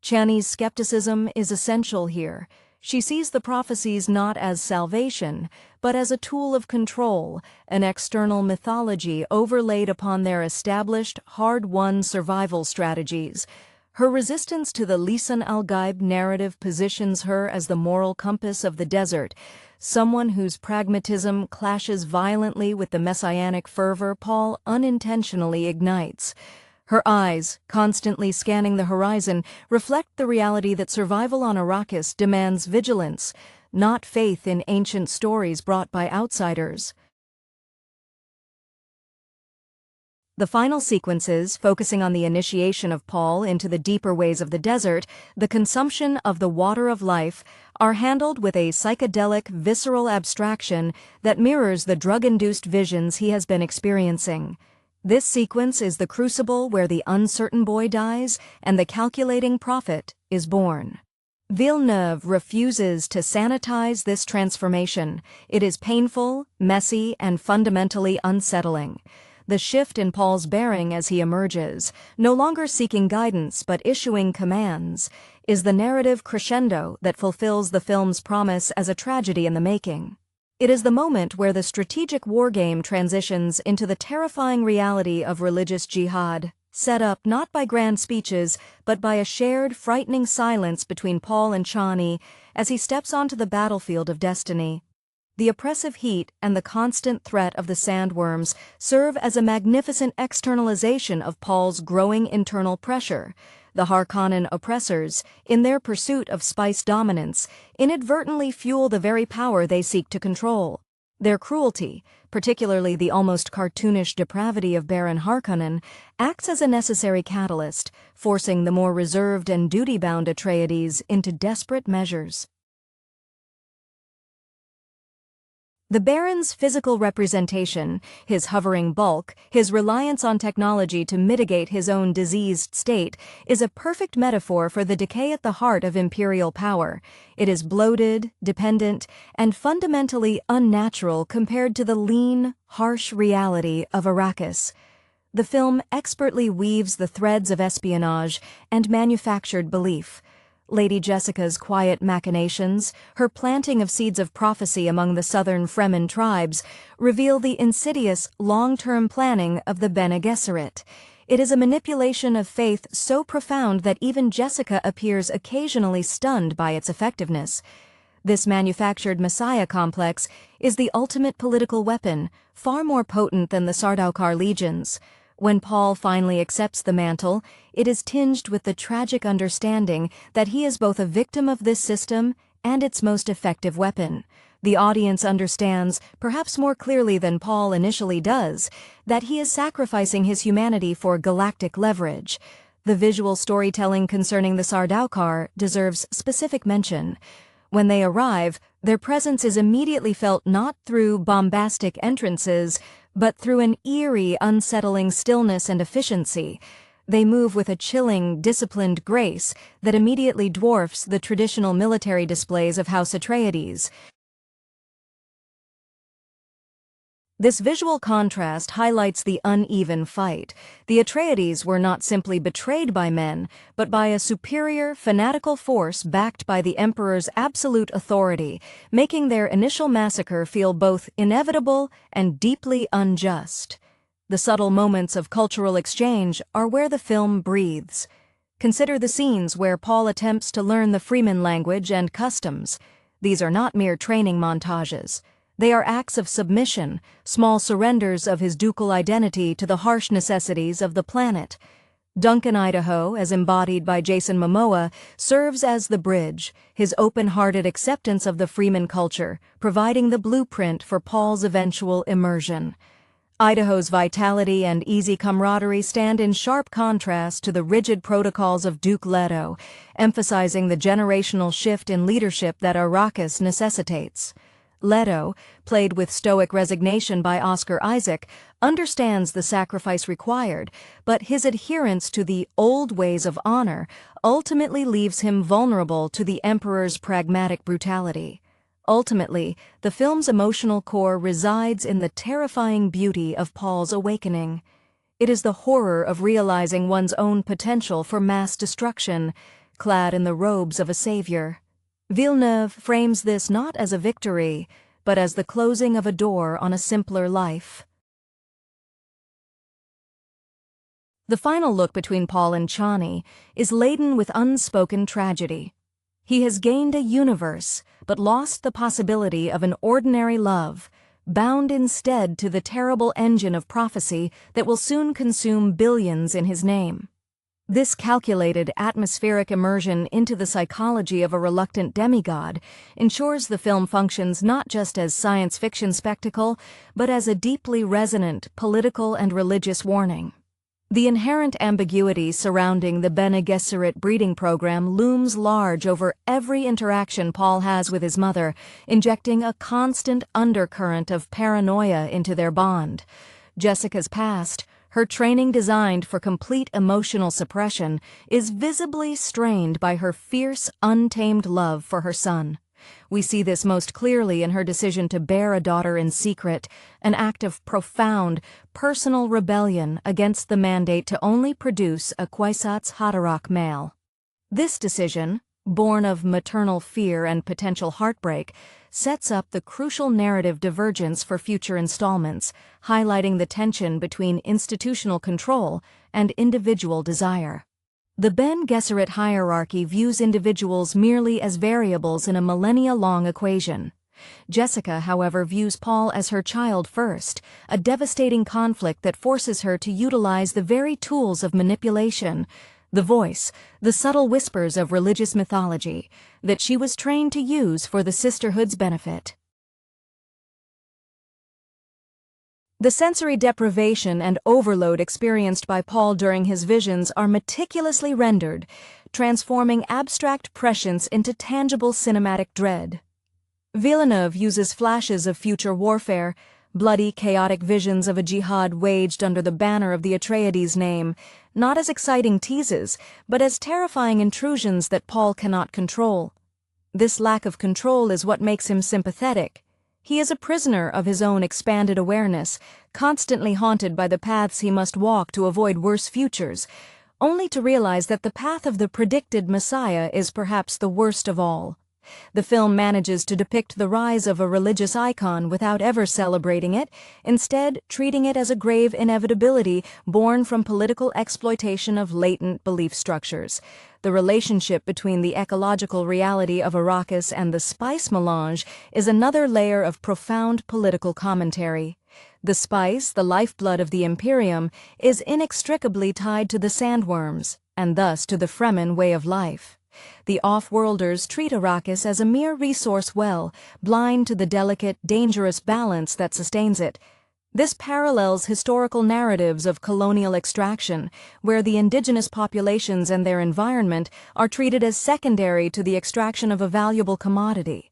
Chani's skepticism is essential here. She sees the prophecies not as salvation, but as a tool of control, an external mythology overlaid upon their established, hard-won survival strategies. Her resistance to the Lisan al-Gaib narrative positions her as the moral compass of the desert, someone whose pragmatism clashes violently with the messianic fervor Paul unintentionally ignites. Her eyes, constantly scanning the horizon, reflect the reality that survival on Arrakis demands vigilance, not faith in ancient stories brought by outsiders. The final sequences, focusing on the initiation of Paul into the deeper ways of the desert, the consumption of the water of life, are handled with a psychedelic, visceral abstraction that mirrors the drug-induced visions he has been experiencing. This sequence is the crucible where the uncertain boy dies and the calculating prophet is born. Villeneuve refuses to sanitize this transformation. It is painful, messy, and fundamentally unsettling. The shift in Paul's bearing as he emerges, no longer seeking guidance but issuing commands, is the narrative crescendo that fulfills the film's promise as a tragedy in the making. It is the moment where the strategic wargame transitions into the terrifying reality of religious jihad, set up not by grand speeches, but by a shared, frightening silence between Paul and Chani as he steps onto the battlefield of destiny. The oppressive heat and the constant threat of the sandworms serve as a magnificent externalization of Paul's growing internal pressure. The Harkonnen oppressors, in their pursuit of spice dominance, inadvertently fuel the very power they seek to control. Their cruelty, particularly the almost cartoonish depravity of Baron Harkonnen, acts as a necessary catalyst, forcing the more reserved and duty-bound Atreides into desperate measures. The Baron's physical representation, his hovering bulk, his reliance on technology to mitigate his own diseased state, is a perfect metaphor for the decay at the heart of imperial power. It is bloated, dependent, and fundamentally unnatural compared to the lean, harsh reality of Arrakis. The film expertly weaves the threads of espionage and manufactured belief. Lady Jessica's quiet machinations, her planting of seeds of prophecy among the southern Fremen tribes, reveal the insidious, long-term planning of the Bene Gesserit. It is a manipulation of faith so profound that even Jessica appears occasionally stunned by its effectiveness. This manufactured messiah complex is the ultimate political weapon, far more potent than the Sardaukar legions. When Paul finally accepts the mantle, it is tinged with the tragic understanding that he is both a victim of this system and its most effective weapon. The audience understands, perhaps more clearly than Paul initially does, that he is sacrificing his humanity for galactic leverage. The visual storytelling concerning the Sardaukar deserves specific mention. When they arrive, their presence is immediately felt not through bombastic entrances, but through an eerie, unsettling stillness and efficiency. They move with a chilling, disciplined grace that immediately dwarfs the traditional military displays of House Atreides. This visual contrast highlights the uneven fight. The Atreides were not simply betrayed by men, but by a superior, fanatical force backed by the Emperor's absolute authority, making their initial massacre feel both inevitable and deeply unjust. The subtle moments of cultural exchange are where the film breathes. Consider the scenes where Paul attempts to learn the Fremen language and customs. These are not mere training montages. They are acts of submission, small surrenders of his ducal identity to the harsh necessities of the planet. Duncan Idaho, as embodied by Jason Momoa, serves as the bridge, his open-hearted acceptance of the Fremen culture, providing the blueprint for Paul's eventual immersion. Idaho's vitality and easy camaraderie stand in sharp contrast to the rigid protocols of Duke Leto, emphasizing the generational shift in leadership that Arrakis necessitates. Leto, played with stoic resignation by Oscar Isaac, understands the sacrifice required, but his adherence to the old ways of honor ultimately leaves him vulnerable to the Emperor's pragmatic brutality. Ultimately, the film's emotional core resides in the terrifying beauty of Paul's awakening. It is the horror of realizing one's own potential for mass destruction, clad in the robes of a savior. Villeneuve frames this not as a victory, but as the closing of a door on a simpler life. The final look between Paul and Chani is laden with unspoken tragedy. He has gained a universe, but lost the possibility of an ordinary love, bound instead to the terrible engine of prophecy that will soon consume billions in his name. This calculated, atmospheric immersion into the psychology of a reluctant demigod ensures the film functions not just as science fiction spectacle, but as a deeply resonant political and religious warning. The inherent ambiguity surrounding the Bene Gesserit breeding program looms large over every interaction Paul has with his mother, injecting a constant undercurrent of paranoia into their bond. Jessica's past, her training designed for complete emotional suppression, is visibly strained by her fierce, untamed love for her son. We see this most clearly in her decision to bear a daughter in secret, an act of profound, personal rebellion against the mandate to only produce a Kwisatz Haderach male. This decision, born of maternal fear and potential heartbreak, sets up the crucial narrative divergence for future installments, highlighting the tension between institutional control and individual desire. The Bene Gesserit hierarchy views individuals merely as variables in a millennia-long equation. Jessica, however, views Paul as her child first, a devastating conflict that forces her to utilize the very tools of manipulation, the voice, the subtle whispers of religious mythology, that she was trained to use for the sisterhood's benefit. The sensory deprivation and overload experienced by Paul during his visions are meticulously rendered, transforming abstract prescience into tangible cinematic dread. Villeneuve uses flashes of future warfare, bloody, chaotic visions of a jihad waged under the banner of the Atreides name, not as exciting teases, but as terrifying intrusions that Paul cannot control. This lack of control is what makes him sympathetic. He is a prisoner of his own expanded awareness, constantly haunted by the paths he must walk to avoid worse futures, only to realize that the path of the predicted Messiah is perhaps the worst of all. The film manages to depict the rise of a religious icon without ever celebrating it, instead treating it as a grave inevitability born from political exploitation of latent belief structures. The relationship between the ecological reality of Arrakis and the spice melange is another layer of profound political commentary. The spice, the lifeblood of the Imperium, is inextricably tied to the sandworms, and thus to the Fremen way of life. The off-worlders treat Arrakis as a mere resource well, blind to the delicate, dangerous balance that sustains it. This parallels historical narratives of colonial extraction, where the indigenous populations and their environment are treated as secondary to the extraction of a valuable commodity.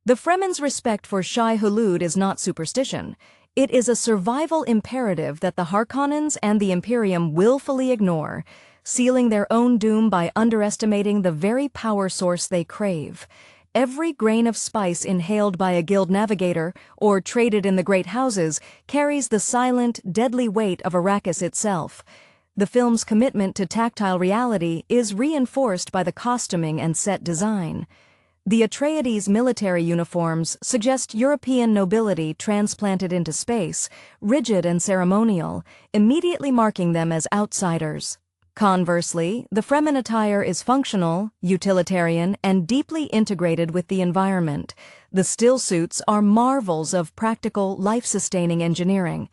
The Fremen's respect for Shai-Hulud is not superstition. It is a survival imperative that the Harkonnens and the Imperium willfully ignore, sealing their own doom by underestimating the very power source they crave. Every grain of spice inhaled by a guild navigator or traded in the great houses carries the silent, deadly weight of Arrakis itself. The film's commitment to tactile reality is reinforced by the costuming and set design. The Atreides military uniforms suggest European nobility transplanted into space, rigid and ceremonial, immediately marking them as outsiders. Conversely, the Fremen attire is functional, utilitarian, and deeply integrated with the environment. The still suits are marvels of practical, life-sustaining engineering.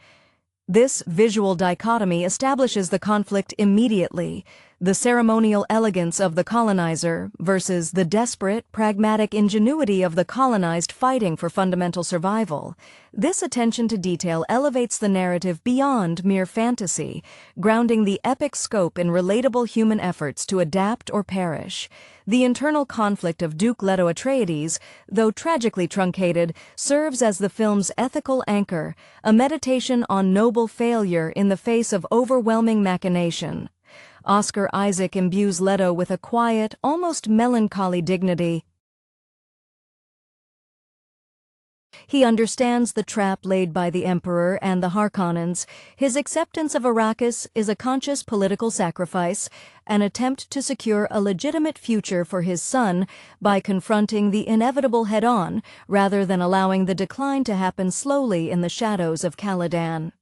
This visual dichotomy establishes the conflict immediately, the ceremonial elegance of the colonizer versus the desperate, pragmatic ingenuity of the colonized fighting for fundamental survival. This attention to detail elevates the narrative beyond mere fantasy, grounding the epic scope in relatable human efforts to adapt or perish. The internal conflict of Duke Leto Atreides, though tragically truncated, serves as the film's ethical anchor, a meditation on noble failure in the face of overwhelming machination. Oscar Isaac imbues Leto with a quiet, almost melancholy dignity. He understands the trap laid by the Emperor and the Harkonnens. His acceptance of Arrakis is a conscious political sacrifice, an attempt to secure a legitimate future for his son by confronting the inevitable head-on, rather than allowing the decline to happen slowly in the shadows of Caladan.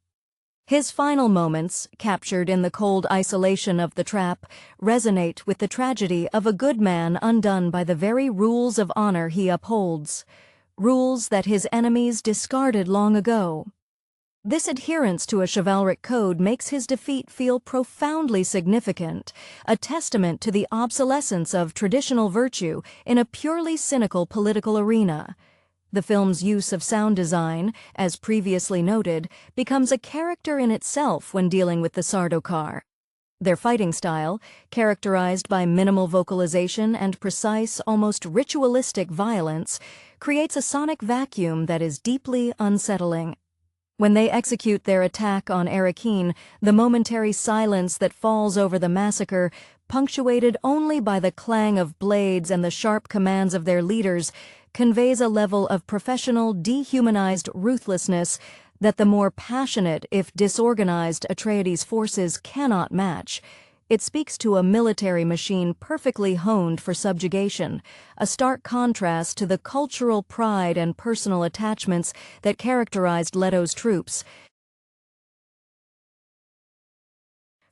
His final moments, captured in the cold isolation of the trap, resonate with the tragedy of a good man undone by the very rules of honor he upholds, rules that his enemies discarded long ago. This adherence to a chivalric code makes his defeat feel profoundly significant, a testament to the obsolescence of traditional virtue in a purely cynical political arena. The film's use of sound design, as previously noted, becomes a character in itself when dealing with the Sardaukar. Their fighting style, characterized by minimal vocalization and precise, almost ritualistic violence, creates a sonic vacuum that is deeply unsettling. When they execute their attack on Arrakeen, the momentary silence that falls over the massacre, punctuated only by the clang of blades and the sharp commands of their leaders, conveys a level of professional, dehumanized ruthlessness that the more passionate, if disorganized, Atreides forces cannot match. It speaks to a military machine perfectly honed for subjugation, a stark contrast to the cultural pride and personal attachments that characterized Leto's troops.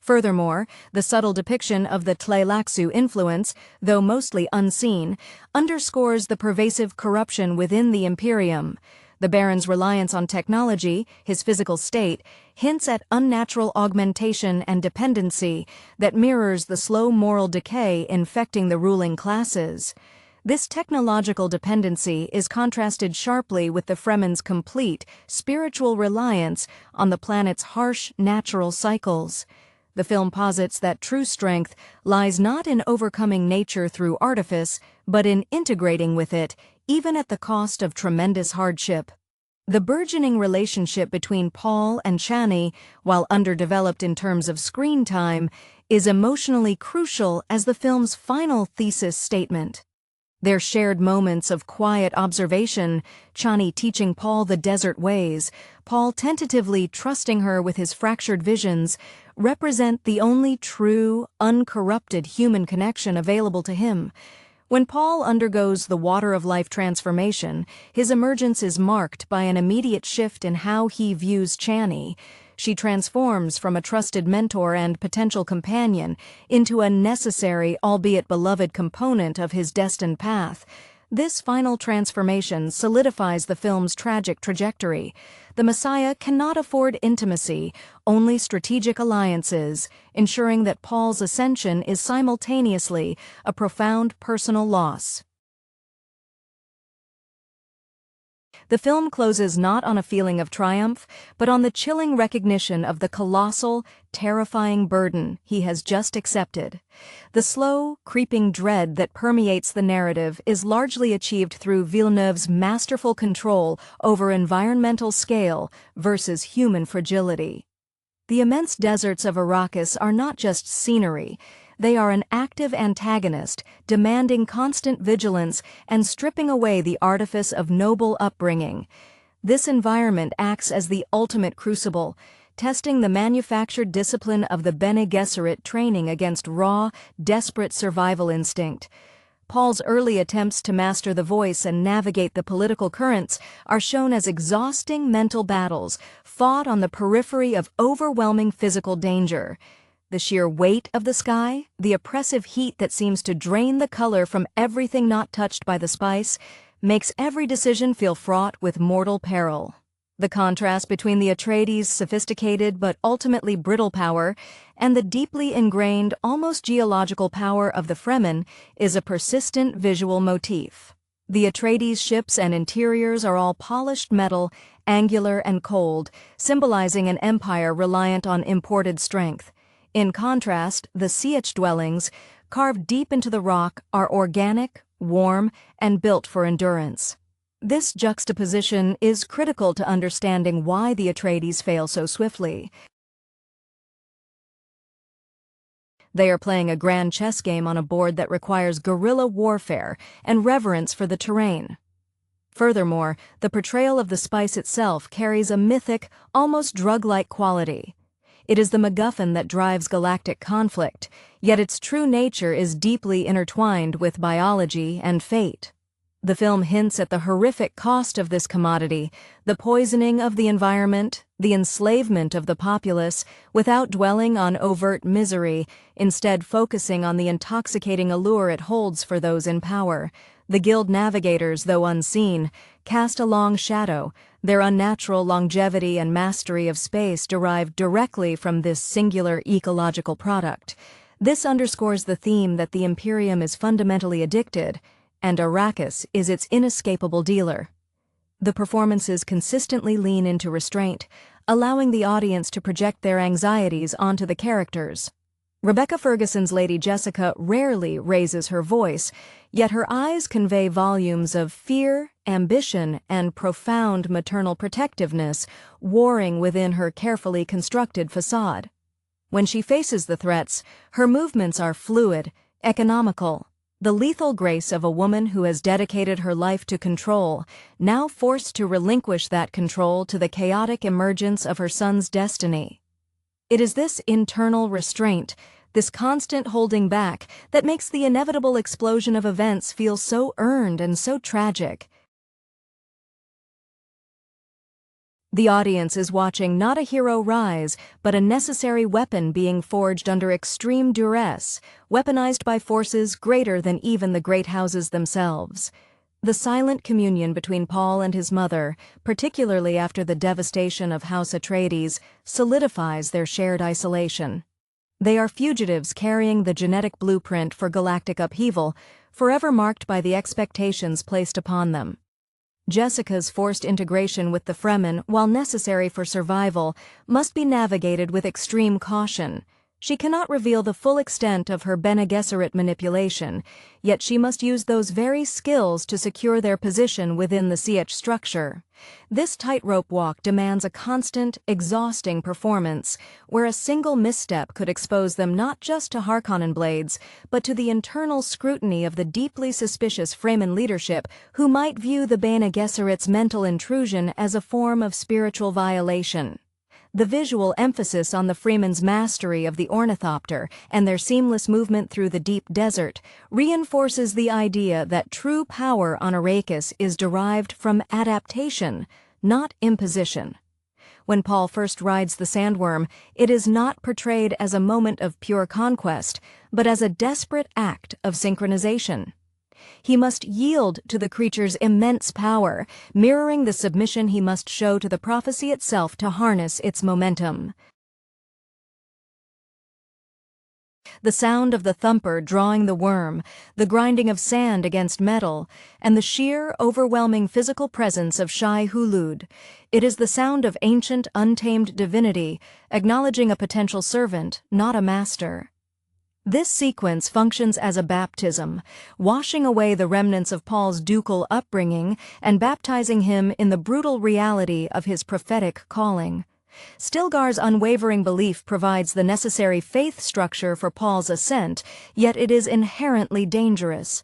Furthermore, the subtle depiction of the Tleilaxu influence, though mostly unseen, underscores the pervasive corruption within the Imperium. The Baron's reliance on technology, his physical state, hints at unnatural augmentation and dependency that mirrors the slow moral decay infecting the ruling classes. This technological dependency is contrasted sharply with the Fremen's complete, spiritual reliance on the planet's harsh, natural cycles. The film posits that true strength lies not in overcoming nature through artifice, but in integrating with it, even at the cost of tremendous hardship. The burgeoning relationship between Paul and Chani, while underdeveloped in terms of screen time, is emotionally crucial as the film's final thesis statement. Their shared moments of quiet observation, Chani teaching Paul the desert ways, Paul tentatively trusting her with his fractured visions, represent the only true, uncorrupted human connection available to him. When Paul undergoes the water of life transformation, his emergence is marked by an immediate shift in how he views Chani. She transforms from a trusted mentor and potential companion into a necessary, albeit beloved, component of his destined path. This final transformation solidifies the film's tragic trajectory. The Messiah cannot afford intimacy, only strategic alliances, ensuring that Paul's ascension is simultaneously a profound personal loss. The film closes not on a feeling of triumph, but on the chilling recognition of the colossal, terrifying burden he has just accepted. The slow, creeping dread that permeates the narrative is largely achieved through Villeneuve's masterful control over environmental scale versus human fragility. The immense deserts of Arrakis are not just scenery. They are an active antagonist, demanding constant vigilance and stripping away the artifice of noble upbringing. This environment acts as the ultimate crucible, testing the manufactured discipline of the Bene Gesserit training against raw, desperate survival instinct. Paul's early attempts to master the voice and navigate the political currents are shown as exhausting mental battles, fought on the periphery of overwhelming physical danger. The sheer weight of the sky, the oppressive heat that seems to drain the color from everything not touched by the spice, makes every decision feel fraught with mortal peril. The contrast between the Atreides' sophisticated but ultimately brittle power and the deeply ingrained, almost geological power of the Fremen is a persistent visual motif. The Atreides' ships and interiors are all polished metal, angular and cold, symbolizing an empire reliant on imported strength. In contrast, the Sietch dwellings, carved deep into the rock, are organic, warm, and built for endurance. This juxtaposition is critical to understanding why the Atreides fail so swiftly. They are playing a grand chess game on a board that requires guerrilla warfare and reverence for the terrain. Furthermore, the portrayal of the spice itself carries a mythic, almost drug-like quality. It is the MacGuffin that drives galactic conflict, yet its true nature is deeply intertwined with biology and fate. The film hints at the horrific cost of this commodity, the poisoning of the environment, the enslavement of the populace, without dwelling on overt misery, instead focusing on the intoxicating allure it holds for those in power. The Guild navigators, though unseen, cast a long shadow, their unnatural longevity and mastery of space derived directly from this singular ecological product. This underscores the theme that the Imperium is fundamentally addicted, and Arrakis is its inescapable dealer. The performances consistently lean into restraint, allowing the audience to project their anxieties onto the characters. Rebecca Ferguson's Lady Jessica rarely raises her voice, yet her eyes convey volumes of fear, ambition, and profound maternal protectiveness warring within her carefully constructed facade. When she faces the threats, her movements are fluid, economical. The lethal grace of a woman who has dedicated her life to control, now forced to relinquish that control to the chaotic emergence of her son's destiny. It is this internal restraint, this constant holding back, that makes the inevitable explosion of events feel so earned and so tragic. The audience is watching not a hero rise, but a necessary weapon being forged under extreme duress, weaponized by forces greater than even the great houses themselves. The silent communion between Paul and his mother, particularly after the devastation of House Atreides, solidifies their shared isolation. They are fugitives carrying the genetic blueprint for galactic upheaval, forever marked by the expectations placed upon them. Jessica's forced integration with the Fremen, while necessary for survival, must be navigated with extreme caution. She cannot reveal the full extent of her Bene Gesserit manipulation, yet she must use those very skills to secure their position within the Sietch structure. This tightrope walk demands a constant, exhausting performance, where a single misstep could expose them not just to Harkonnen blades, but to the internal scrutiny of the deeply suspicious Fremen leadership who might view the Bene Gesserit's mental intrusion as a form of spiritual violation. The visual emphasis on the Fremen's mastery of the ornithopter and their seamless movement through the deep desert reinforces the idea that true power on Arrakis is derived from adaptation, not imposition. When Paul first rides the sandworm, it is not portrayed as a moment of pure conquest, but as a desperate act of synchronization. He must yield to the creature's immense power, mirroring the submission he must show to the prophecy itself to harness its momentum. The sound of the thumper drawing the worm, the grinding of sand against metal, and the sheer, overwhelming physical presence of Shai Hulud. It is the sound of ancient, untamed divinity, acknowledging a potential servant, not a master. This sequence functions as a baptism, washing away the remnants of Paul's ducal upbringing and baptizing him in the brutal reality of his prophetic calling. Stilgar's unwavering belief provides the necessary faith structure for Paul's ascent, yet it is inherently dangerous.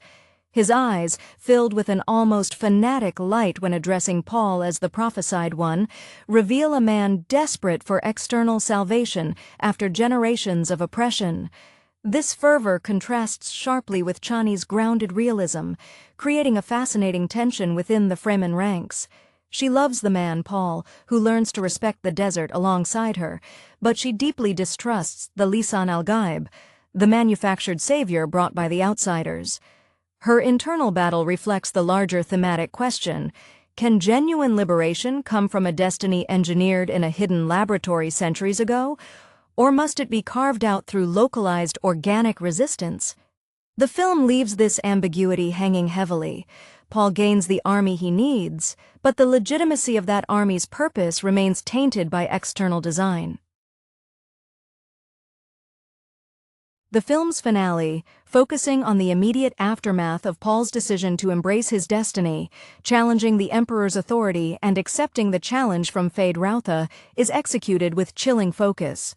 His eyes, filled with an almost fanatic light when addressing Paul as the prophesied one, reveal a man desperate for external salvation after generations of oppression. This fervor contrasts sharply with Chani's grounded realism, creating a fascinating tension within the Fremen ranks. She loves the man, Paul, who learns to respect the desert alongside her, but she deeply distrusts the Lisan al-Gaib, the manufactured savior brought by the outsiders. Her internal battle reflects the larger thematic question: can genuine liberation come from a destiny engineered in a hidden laboratory centuries ago? Or must it be carved out through localized organic resistance? The film leaves this ambiguity hanging heavily. Paul gains the army he needs, but the legitimacy of that army's purpose remains tainted by external design. The film's finale, focusing on the immediate aftermath of Paul's decision to embrace his destiny, challenging the Emperor's authority and accepting the challenge from Feyd-Rautha, is executed with chilling focus.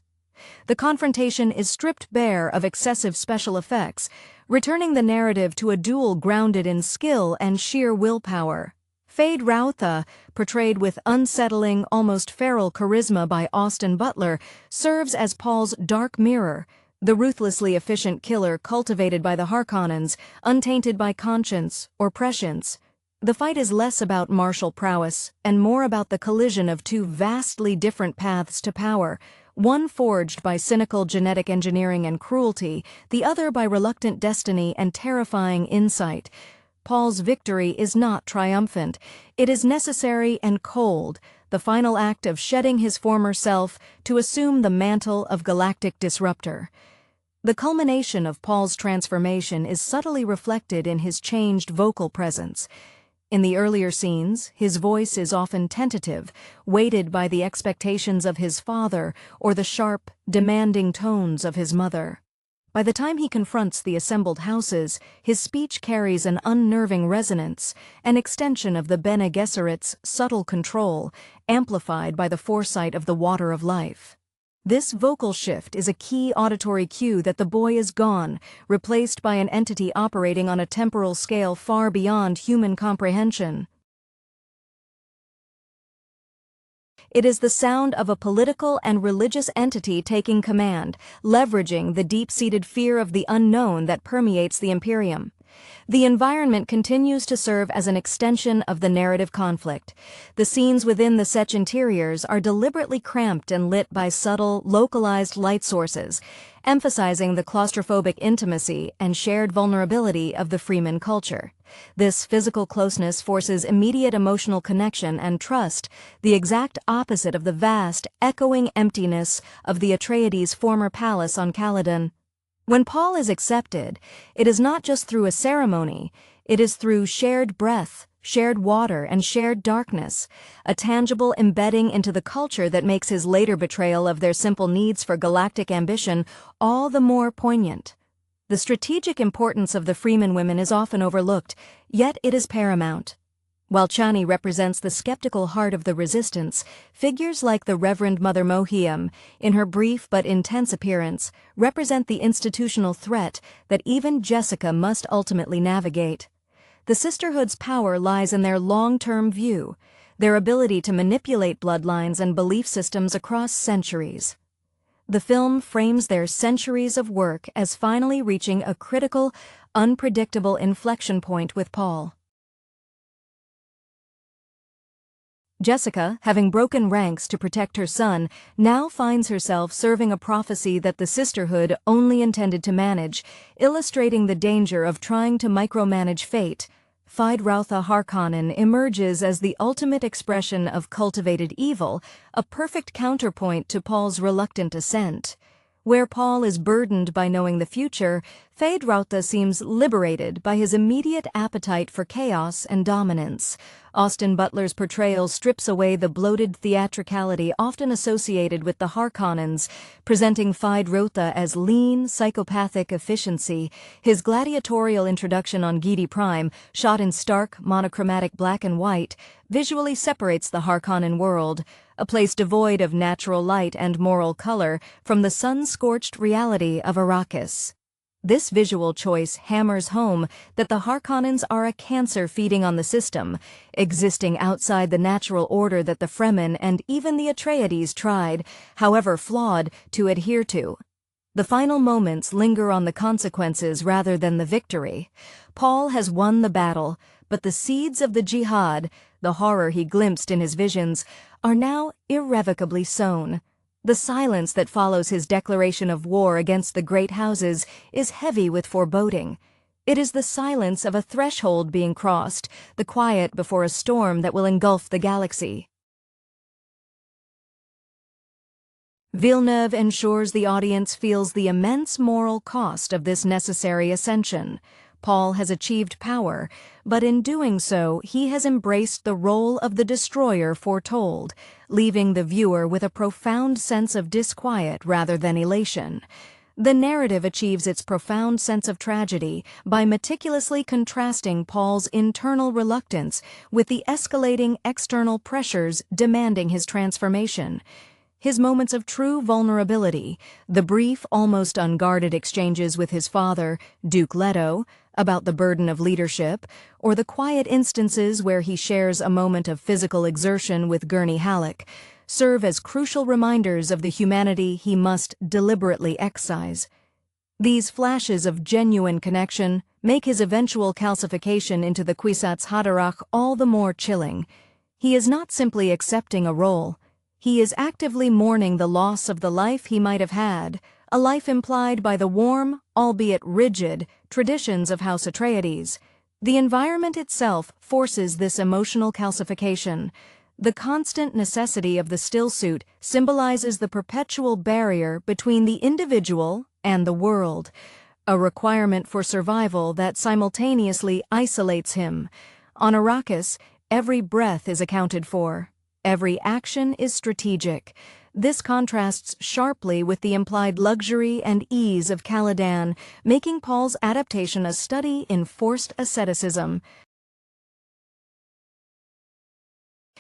The confrontation is stripped bare of excessive special effects, returning the narrative to a duel grounded in skill and sheer willpower. Feyd-Rautha, portrayed with unsettling, almost feral charisma by Austin Butler, serves as Paul's dark mirror, the ruthlessly efficient killer cultivated by the Harkonnens, untainted by conscience or prescience. The fight is less about martial prowess and more about the collision of two vastly different paths to power, one forged by cynical genetic engineering and cruelty, the other by reluctant destiny and terrifying insight. Paul's victory is not triumphant. It is necessary and cold, the final act of shedding his former self to assume the mantle of galactic disruptor. The culmination of Paul's transformation is subtly reflected in his changed vocal presence. In the earlier scenes, his voice is often tentative, weighted by the expectations of his father or the sharp, demanding tones of his mother. By the time he confronts the assembled houses, his speech carries an unnerving resonance, an extension of the Bene Gesserit's subtle control, amplified by the foresight of the Water of Life. This vocal shift is a key auditory cue that the boy is gone, replaced by an entity operating on a temporal scale far beyond human comprehension. It is the sound of a political and religious entity taking command, leveraging the deep-seated fear of the unknown that permeates the Imperium. The environment continues to serve as an extension of the narrative conflict. The scenes within the Sietch interiors are deliberately cramped and lit by subtle, localized light sources, emphasizing the claustrophobic intimacy and shared vulnerability of the Fremen culture. This physical closeness forces immediate emotional connection and trust, the exact opposite of the vast, echoing emptiness of the Atreides' former palace on Caladan. When Paul is accepted, it is not just through a ceremony, it is through shared breath, shared water, and shared darkness, a tangible embedding into the culture that makes his later betrayal of their simple needs for galactic ambition all the more poignant. The strategic importance of the Freeman women is often overlooked, yet it is paramount. While Chani represents the skeptical heart of the resistance, figures like the Reverend Mother Mohiam, in her brief but intense appearance, represent the institutional threat that even Jessica must ultimately navigate. The sisterhood's power lies in their long-term view, their ability to manipulate bloodlines and belief systems across centuries. The film frames their centuries of work as finally reaching a critical, unpredictable inflection point with Paul. Jessica, having broken ranks to protect her son, now finds herself serving a prophecy that the sisterhood only intended to manage, illustrating the danger of trying to micromanage fate. Feyd-Rautha Harkonnen emerges as the ultimate expression of cultivated evil, a perfect counterpoint to Paul's reluctant assent. Where Paul is burdened by knowing the future, Feyd-Rautha seems liberated by his immediate appetite for chaos and dominance. Austin Butler's portrayal strips away the bloated theatricality often associated with the Harkonnens, presenting Feyd-Rautha as lean, psychopathic efficiency. His gladiatorial introduction on Giedi Prime, shot in stark, monochromatic black and white, visually separates the Harkonnen world, a place devoid of natural light and moral color, from the sun-scorched reality of Arrakis. This visual choice hammers home that the Harkonnens are a cancer feeding on the system, existing outside the natural order that the Fremen and even the Atreides tried, however flawed, to adhere to. The final moments linger on the consequences rather than the victory. Paul has won the battle, but the seeds of the jihad, the horror he glimpsed in his visions, are now irrevocably sown. The silence that follows his declaration of war against the great houses is heavy with foreboding. It is the silence of a threshold being crossed, the quiet before a storm that will engulf the galaxy. Villeneuve ensures the audience feels the immense moral cost of this necessary ascension. Paul has achieved power, but in doing so, he has embraced the role of the destroyer foretold, leaving the viewer with a profound sense of disquiet rather than elation. The narrative achieves its profound sense of tragedy by meticulously contrasting Paul's internal reluctance with the escalating external pressures demanding his transformation. His moments of true vulnerability, the brief, almost unguarded exchanges with his father, Duke Leto, about the burden of leadership, or the quiet instances where he shares a moment of physical exertion with Gurney Halleck, serve as crucial reminders of the humanity he must deliberately excise. These flashes of genuine connection make his eventual calcification into the Kwisatz Haderach all the more chilling. He is not simply accepting a role. He is actively mourning the loss of the life he might have had, a life implied by the warm, albeit rigid, traditions of House Atreides. The environment itself forces this emotional calcification. The constant necessity of the stillsuit symbolizes the perpetual barrier between the individual and the world, a requirement for survival that simultaneously isolates him. On Arrakis, every breath is accounted for. Every action is strategic. This contrasts sharply with the implied luxury and ease of Caladan, making Paul's adaptation a study in forced asceticism.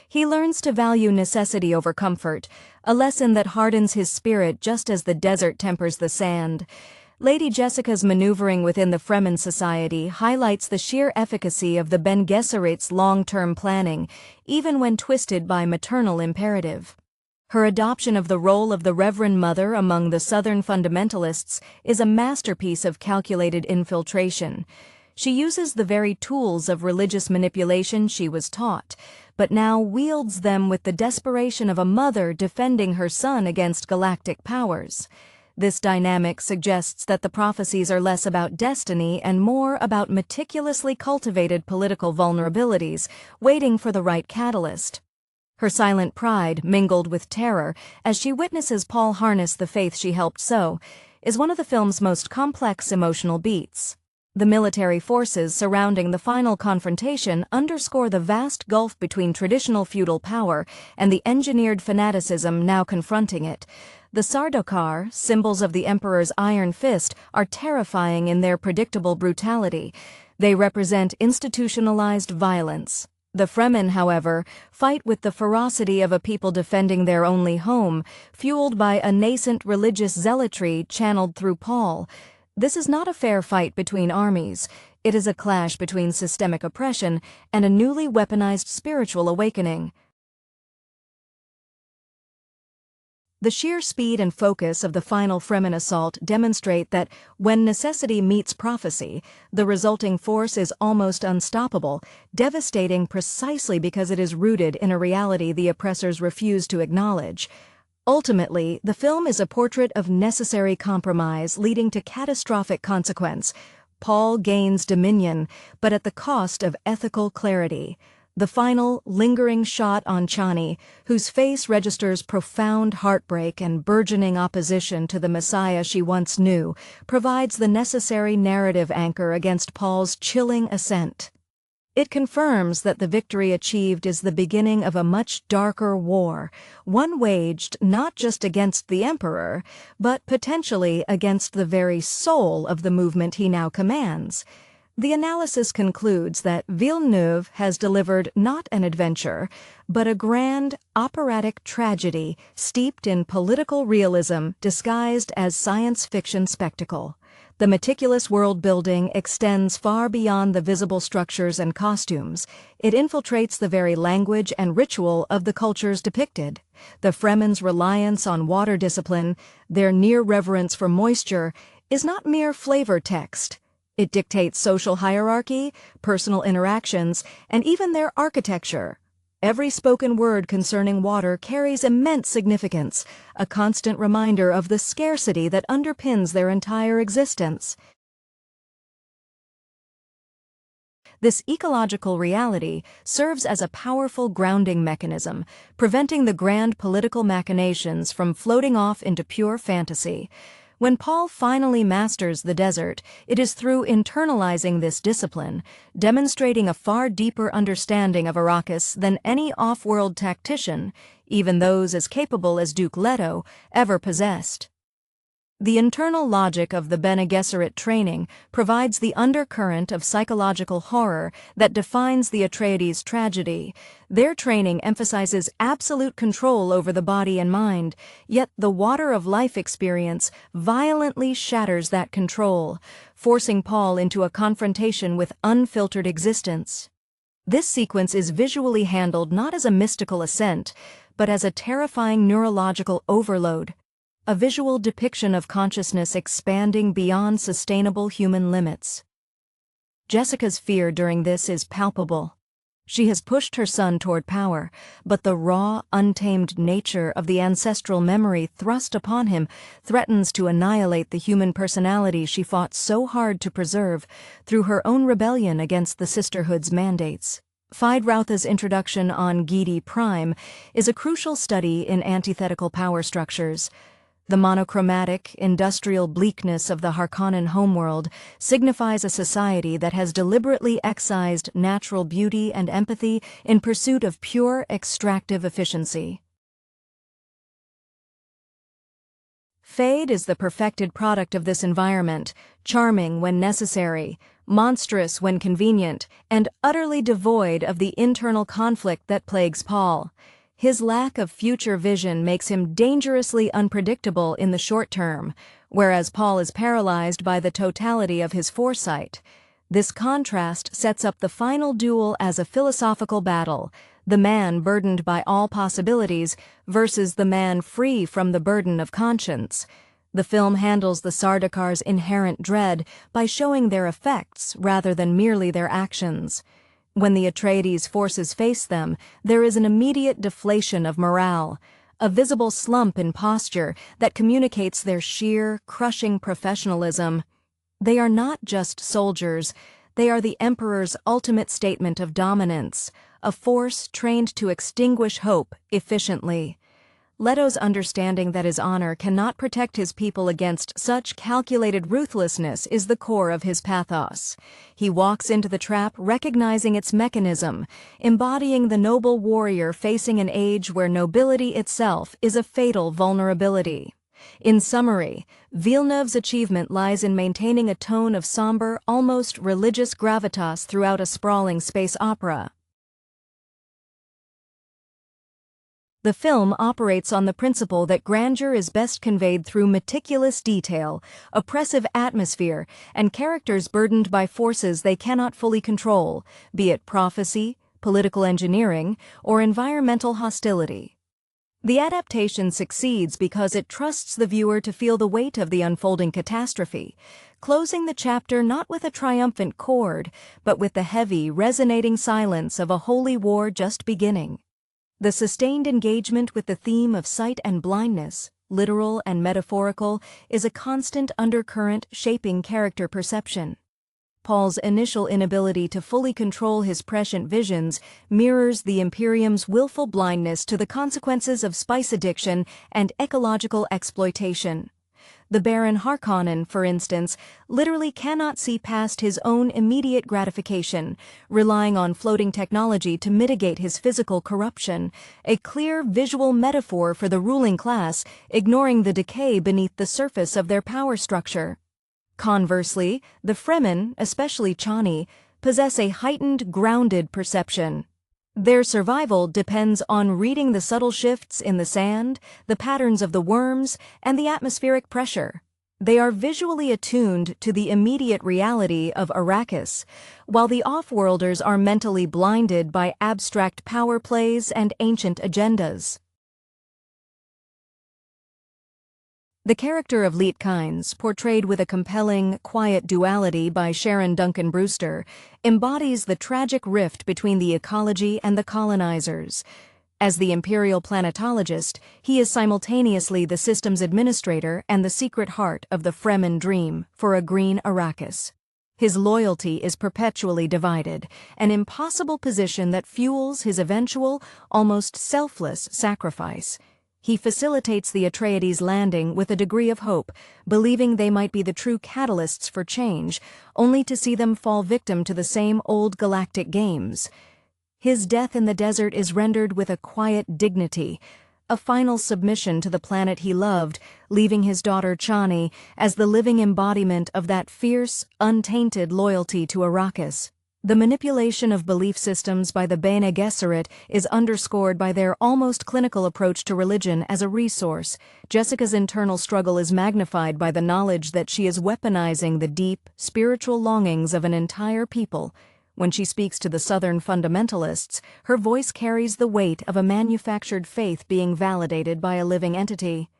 He learns to value necessity over comfort, a lesson that hardens his spirit just as the desert tempers the sand. Lady Jessica's maneuvering within the Fremen society highlights the sheer efficacy of the Bene Gesserit's long-term planning, even when twisted by maternal imperative. Her adoption of the role of the Reverend Mother among the Southern fundamentalists is a masterpiece of calculated infiltration. She uses the very tools of religious manipulation she was taught, but now wields them with the desperation of a mother defending her son against galactic powers. This dynamic suggests that the prophecies are less about destiny and more about meticulously cultivated political vulnerabilities, waiting for the right catalyst. Her silent pride mingled with terror as she witnesses Paul harness the faith she helped sow, is one of the film's most complex emotional beats. The military forces surrounding the final confrontation underscore the vast gulf between traditional feudal power and the engineered fanaticism now confronting it. The Sardaukar, symbols of the Emperor's iron fist, are terrifying in their predictable brutality. They represent institutionalized violence. The Fremen, however, fight with the ferocity of a people defending their only home, fueled by a nascent religious zealotry channeled through Paul. This is not a fair fight between armies. It is a clash between systemic oppression and a newly weaponized spiritual awakening. The sheer speed and focus of the final Fremen assault demonstrate that when necessity meets prophecy, the resulting force is almost unstoppable, devastating precisely because it is rooted in a reality the oppressors refuse to acknowledge. Ultimately, the film is a portrait of necessary compromise leading to catastrophic consequence. Paul gains dominion, but at the cost of ethical clarity. The final, lingering shot on Chani, whose face registers profound heartbreak and burgeoning opposition to the Messiah she once knew, provides the necessary narrative anchor against Paul's chilling ascent. It confirms that the victory achieved is the beginning of a much darker war, one waged not just against the Emperor, but potentially against the very soul of the movement he now commands. The analysis concludes that Villeneuve has delivered not an adventure, but a grand, operatic tragedy steeped in political realism disguised as science fiction spectacle. The meticulous world-building extends far beyond the visible structures and costumes. It infiltrates the very language and ritual of the cultures depicted. The Fremen's reliance on water discipline, their near reverence for moisture, is not mere flavor text. It dictates social hierarchy, personal interactions, and even their architecture. Every spoken word concerning water carries immense significance, a constant reminder of the scarcity that underpins their entire existence. This ecological reality serves as a powerful grounding mechanism, preventing the grand political machinations from floating off into pure fantasy. When Paul finally masters the desert, it is through internalizing this discipline, demonstrating a far deeper understanding of Arrakis than any off-world tactician, even those as capable as Duke Leto, ever possessed. The internal logic of the Bene Gesserit training provides the undercurrent of psychological horror that defines the Atreides tragedy. Their training emphasizes absolute control over the body and mind, yet the water of life experience violently shatters that control, forcing Paul into a confrontation with unfiltered existence. This sequence is visually handled not as a mystical ascent, but as a terrifying neurological overload. A visual depiction of consciousness expanding beyond sustainable human limits. Jessica's fear during this is palpable. She has pushed her son toward power, but the raw, untamed nature of the ancestral memory thrust upon him threatens to annihilate the human personality she fought so hard to preserve through her own rebellion against the sisterhood's mandates. Feyd-Rautha's introduction on Giedi Prime is a crucial study in antithetical power structures. The monochromatic, industrial bleakness of the Harkonnen homeworld signifies a society that has deliberately excised natural beauty and empathy in pursuit of pure extractive efficiency. Feyd is the perfected product of this environment, charming when necessary, monstrous when convenient, and utterly devoid of the internal conflict that plagues Paul. His lack of future vision makes him dangerously unpredictable in the short term, whereas Paul is paralyzed by the totality of his foresight. This contrast sets up the final duel as a philosophical battle, the man burdened by all possibilities versus the man free from the burden of conscience. The film handles the Sardaukar's inherent dread by showing their effects rather than merely their actions. When the Atreides forces face them, there is an immediate deflation of morale, a visible slump in posture that communicates their sheer, crushing professionalism. They are not just soldiers, they are the Emperor's ultimate statement of dominance, a force trained to extinguish hope efficiently. Leto's understanding that his honor cannot protect his people against such calculated ruthlessness is the core of his pathos. He walks into the trap recognizing its mechanism, embodying the noble warrior facing an age where nobility itself is a fatal vulnerability. In summary, Villeneuve's achievement lies in maintaining a tone of somber, almost religious gravitas throughout a sprawling space opera. The film operates on the principle that grandeur is best conveyed through meticulous detail, oppressive atmosphere, and characters burdened by forces they cannot fully control, be it prophecy, political engineering, or environmental hostility. The adaptation succeeds because it trusts the viewer to feel the weight of the unfolding catastrophe, closing the chapter not with a triumphant chord, but with the heavy, resonating silence of a holy war just beginning. The sustained engagement with the theme of sight and blindness, literal and metaphorical, is a constant undercurrent shaping character perception. Paul's initial inability to fully control his prescient visions mirrors the Imperium's willful blindness to the consequences of spice addiction and ecological exploitation. The Baron Harkonnen, for instance, literally cannot see past his own immediate gratification, relying on floating technology to mitigate his physical corruption, a clear visual metaphor for the ruling class, ignoring the decay beneath the surface of their power structure. Conversely, the Fremen, especially Chani, possess a heightened, grounded perception. Their survival depends on reading the subtle shifts in the sand, the patterns of the worms, and the atmospheric pressure. They are visually attuned to the immediate reality of Arrakis, while the off-worlders are mentally blinded by abstract power plays and ancient agendas. The character of Liet Kynes, portrayed with a compelling, quiet duality by Sharon Duncan Brewster, embodies the tragic rift between the ecology and the colonizers. As the imperial planetologist, he is simultaneously the system's administrator and the secret heart of the Fremen dream for a green Arrakis. His loyalty is perpetually divided, an impossible position that fuels his eventual, almost selfless sacrifice. He facilitates the Atreides' landing with a degree of hope, believing they might be the true catalysts for change, only to see them fall victim to the same old galactic games. His death in the desert is rendered with a quiet dignity, a final submission to the planet he loved, leaving his daughter Chani as the living embodiment of that fierce, untainted loyalty to Arrakis. The manipulation of belief systems by the Bene Gesserit is underscored by their almost clinical approach to religion as a resource. Jessica's internal struggle is magnified by the knowledge that she is weaponizing the deep, spiritual longings of an entire people. When she speaks to the Southern fundamentalists, her voice carries the weight of a manufactured faith being validated by a living entity.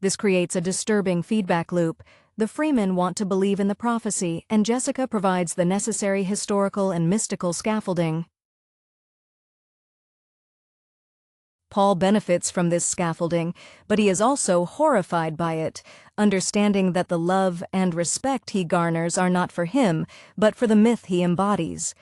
This creates a disturbing feedback loop. The Fremen want to believe in the prophecy, and Jessica provides the necessary historical and mystical scaffolding. Paul benefits from this scaffolding, but he is also horrified by it, understanding that the love and respect he garners are not for him, but for the myth he embodies.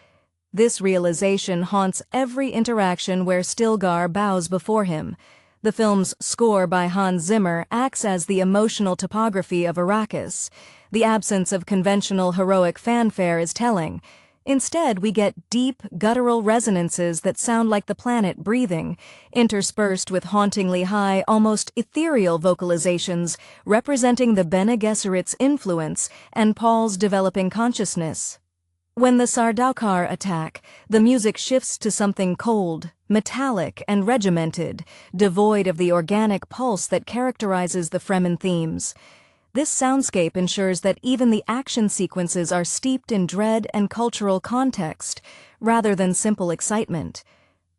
This realization haunts every interaction where Stilgar bows before him. The film's score by Hans Zimmer acts as the emotional topography of Arrakis. The absence of conventional heroic fanfare is telling. Instead, we get deep, guttural resonances that sound like the planet breathing, interspersed with hauntingly high, almost ethereal vocalizations representing the Bene Gesserit's influence and Paul's developing consciousness. When the Sardaukar attack, the music shifts to something cold, metallic, and regimented, devoid of the organic pulse that characterizes the Fremen themes. This soundscape ensures that even the action sequences are steeped in dread and cultural context, rather than simple excitement.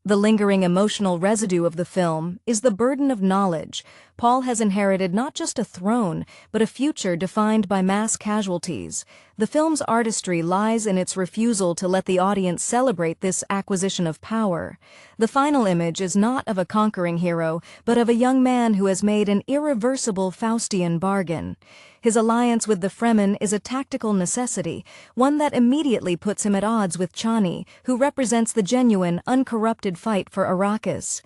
The lingering emotional residue of the film is the burden of knowledge. Paul has inherited not just a throne, but a future defined by mass casualties. The film's artistry lies in its refusal to let the audience celebrate this acquisition of power. The final image is not of a conquering hero, but of a young man who has made an irreversible Faustian bargain. His alliance with the Fremen is a tactical necessity, one that immediately puts him at odds with Chani, who represents the genuine, uncorrupted fight for Arrakis.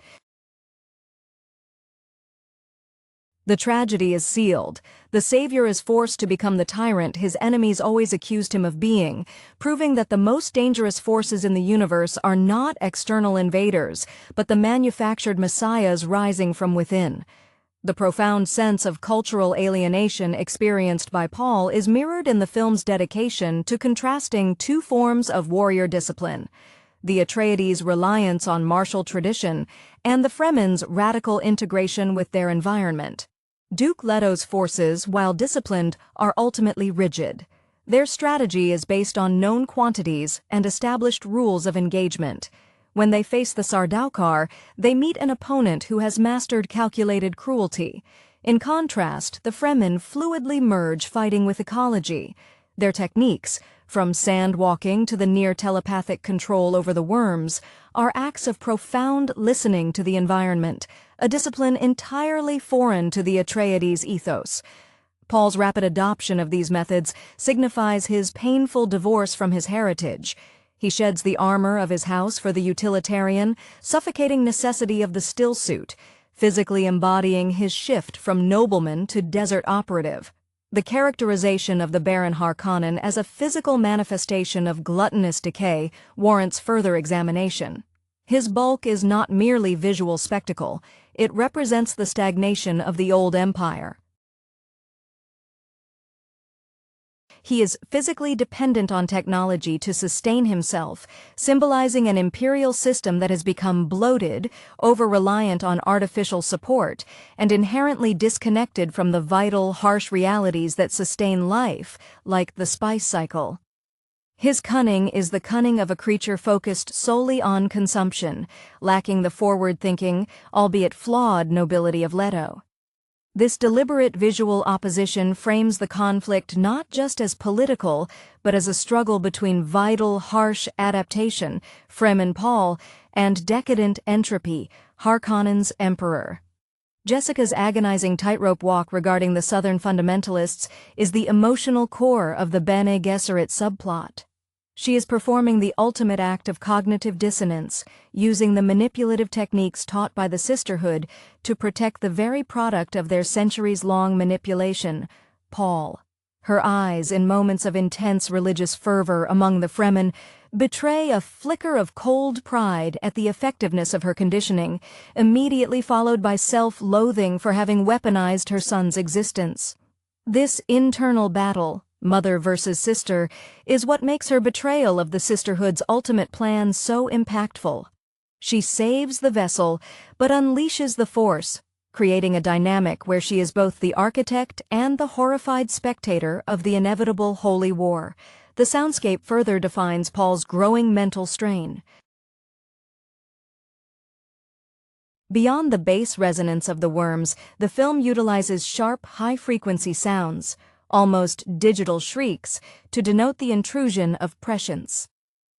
The tragedy is sealed. The savior is forced to become the tyrant his enemies always accused him of being, proving that the most dangerous forces in the universe are not external invaders, but the manufactured messiahs rising from within. The profound sense of cultural alienation experienced by Paul is mirrored in the film's dedication to contrasting two forms of warrior discipline: the Atreides' reliance on martial tradition and the Fremen's radical integration with their environment. Duke Leto's forces, while disciplined, are ultimately rigid. Their strategy is based on known quantities and established rules of engagement. When they face the Sardaukar, they meet an opponent who has mastered calculated cruelty. In contrast, the Fremen fluidly merge fighting with ecology. Their techniques, from sand walking to the near-telepathic control over the worms, are acts of profound listening to the environment, a discipline entirely foreign to the Atreides' ethos. Paul's rapid adoption of these methods signifies his painful divorce from his heritage. He sheds the armor of his house for the utilitarian, suffocating necessity of the stillsuit, physically embodying his shift from nobleman to desert operative. The characterization of the Baron Harkonnen as a physical manifestation of gluttonous decay warrants further examination. His bulk is not merely visual spectacle, it represents the stagnation of the old empire. He is physically dependent on technology to sustain himself, symbolizing an imperial system that has become bloated, over-reliant on artificial support, and inherently disconnected from the vital, harsh realities that sustain life, like the spice cycle. His cunning is the cunning of a creature focused solely on consumption, lacking the forward-thinking, albeit flawed, nobility of Leto. This deliberate visual opposition frames the conflict not just as political, but as a struggle between vital, harsh adaptation, Fremen Paul, and decadent entropy, Harkonnen's emperor. Jessica's agonizing tightrope walk regarding the Southern fundamentalists is the emotional core of the Bene Gesserit subplot. She is performing the ultimate act of cognitive dissonance, using the manipulative techniques taught by the Sisterhood to protect the very product of their centuries-long manipulation, Paul. Her eyes, in moments of intense religious fervor among the Fremen, betray a flicker of cold pride at the effectiveness of her conditioning, immediately followed by self-loathing for having weaponized her son's existence. This internal battle, mother versus sister, is what makes her betrayal of the Sisterhood's ultimate plan so impactful. She saves the vessel, but unleashes the Force, creating a dynamic where she is both the architect and the horrified spectator of the inevitable holy war. The soundscape further defines Paul's growing mental strain. Beyond the bass resonance of the worms, the film utilizes sharp, high-frequency sounds, almost digital shrieks, to denote the intrusion of prescience.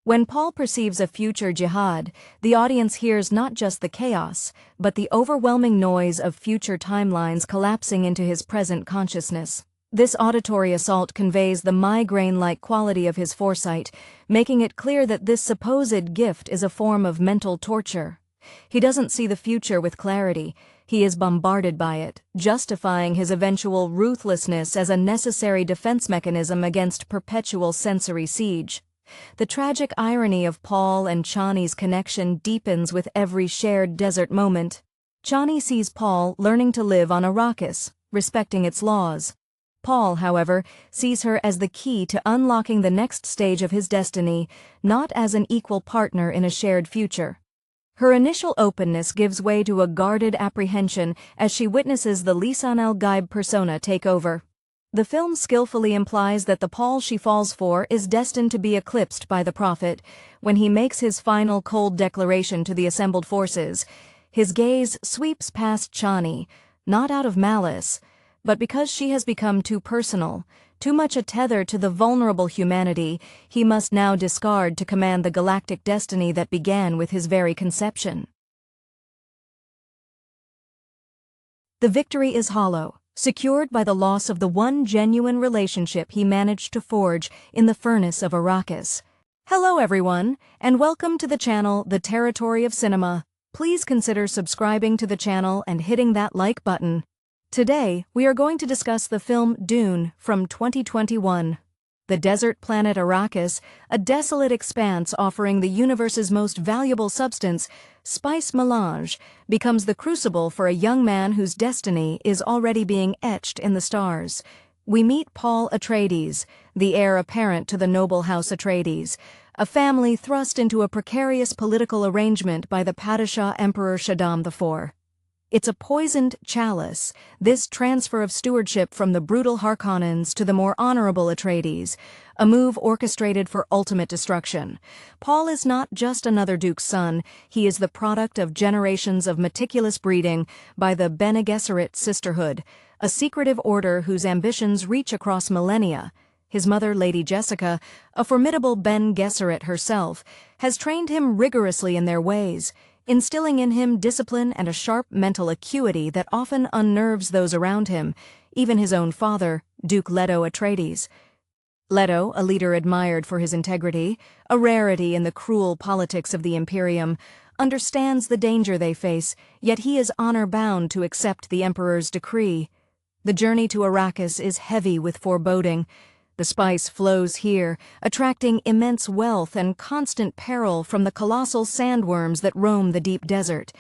When Paul perceives a future jihad, the audience hears not just the chaos, but the overwhelming noise of future timelines collapsing into his present consciousness. This auditory assault conveys the migraine-like quality of his foresight, making it clear that this supposed gift is a form of mental torture. He doesn't see the future with clarity. He is bombarded by it, justifying his eventual ruthlessness as a necessary defense mechanism against perpetual sensory siege. The tragic irony of Paul and Chani's connection deepens with every shared desert moment. Chani sees Paul learning to live on Arrakis, respecting its laws. Paul, however, sees her as the key to unlocking the next stage of his destiny, not as an equal partner in a shared future. Her initial openness gives way to a guarded apprehension as she witnesses the Lisan al-Gaib persona take over. The film skillfully implies that the Paul she falls for is destined to be eclipsed by the Prophet when he makes his final cold declaration to the assembled forces. His gaze sweeps past Chani, not out of malice, but because she has become too personal, too much a tether to the vulnerable humanity he must now discard to command the galactic destiny that began with his very conception. The victory is hollow, secured by the loss of the one genuine relationship he managed to forge in the furnace of Arrakis. Hello everyone, and welcome to the channel The Territory of Cinema. Please consider subscribing to the channel and hitting that like button. Today, we are going to discuss the film Dune from 2021. The desert planet Arrakis, a desolate expanse offering the universe's most valuable substance, spice melange, becomes the crucible for a young man whose destiny is already being etched in the stars. We meet Paul Atreides, the heir apparent to the noble house Atreides, a family thrust into a precarious political arrangement by the Padishah Emperor Shaddam IV. It's a poisoned chalice, this transfer of stewardship from the brutal Harkonnens to the more honorable Atreides, a move orchestrated for ultimate destruction. Paul is not just another duke's son, he is the product of generations of meticulous breeding by the Bene Gesserit sisterhood, a secretive order whose ambitions reach across millennia. His mother, Lady Jessica, a formidable Bene Gesserit herself, has trained him rigorously in their ways, instilling in him discipline and a sharp mental acuity that often unnerves those around him, even his own father, Duke Leto Atreides. Leto, a leader admired for his integrity, a rarity in the cruel politics of the Imperium, understands the danger they face, yet he is honor-bound to accept the Emperor's decree. The journey to Arrakis is heavy with foreboding. The spice flows here, attracting immense wealth and constant peril from the colossal sandworms that roam the deep desert.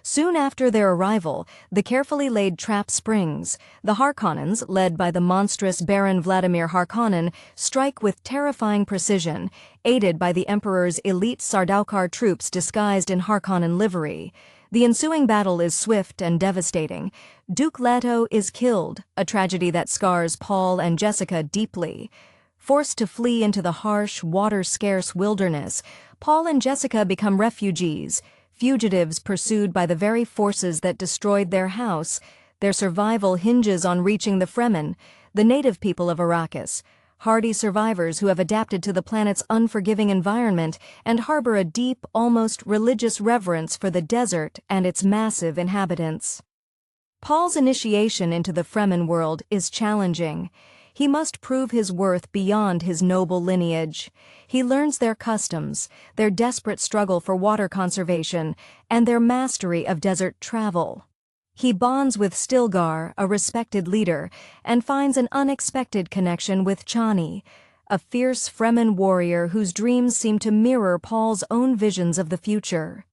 Soon after their arrival, the carefully laid trap springs. The Harkonnens, led by the monstrous Baron Vladimir Harkonnen, strike with terrifying precision, aided by the Emperor's elite Sardaukar troops disguised in Harkonnen livery. The ensuing battle is swift and devastating. Duke Leto is killed, a tragedy that scars Paul and Jessica deeply. Forced to flee into the harsh, water-scarce wilderness, Paul and Jessica become refugees, fugitives pursued by the very forces that destroyed their house. Their survival hinges on reaching the Fremen, the native people of Arrakis, hardy survivors who have adapted to the planet's unforgiving environment and harbor a deep, almost religious reverence for the desert and its massive inhabitants. Paul's initiation into the Fremen world is challenging. He must prove his worth beyond his noble lineage. He learns their customs, their desperate struggle for water conservation, and their mastery of desert travel. He bonds with Stilgar, a respected leader, and finds an unexpected connection with Chani, a fierce Fremen warrior whose dreams seem to mirror Paul's own visions of the future.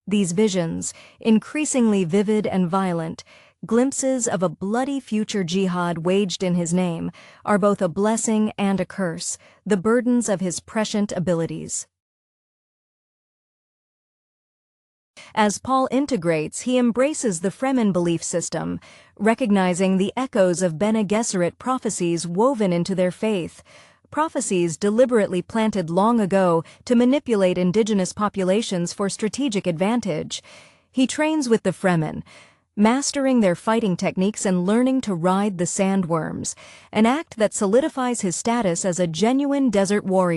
These visions, increasingly vivid and violent, glimpses of a bloody future jihad waged in his name, are both a blessing and a curse, the burdens of his prescient abilities. As Paul integrates, he embraces the Fremen belief system, recognizing the echoes of Bene Gesserit prophecies woven into their faith, prophecies deliberately planted long ago to manipulate indigenous populations for strategic advantage. He trains with the Fremen, mastering their fighting techniques and learning to ride the sandworms, an act that solidifies his status as a genuine desert warrior.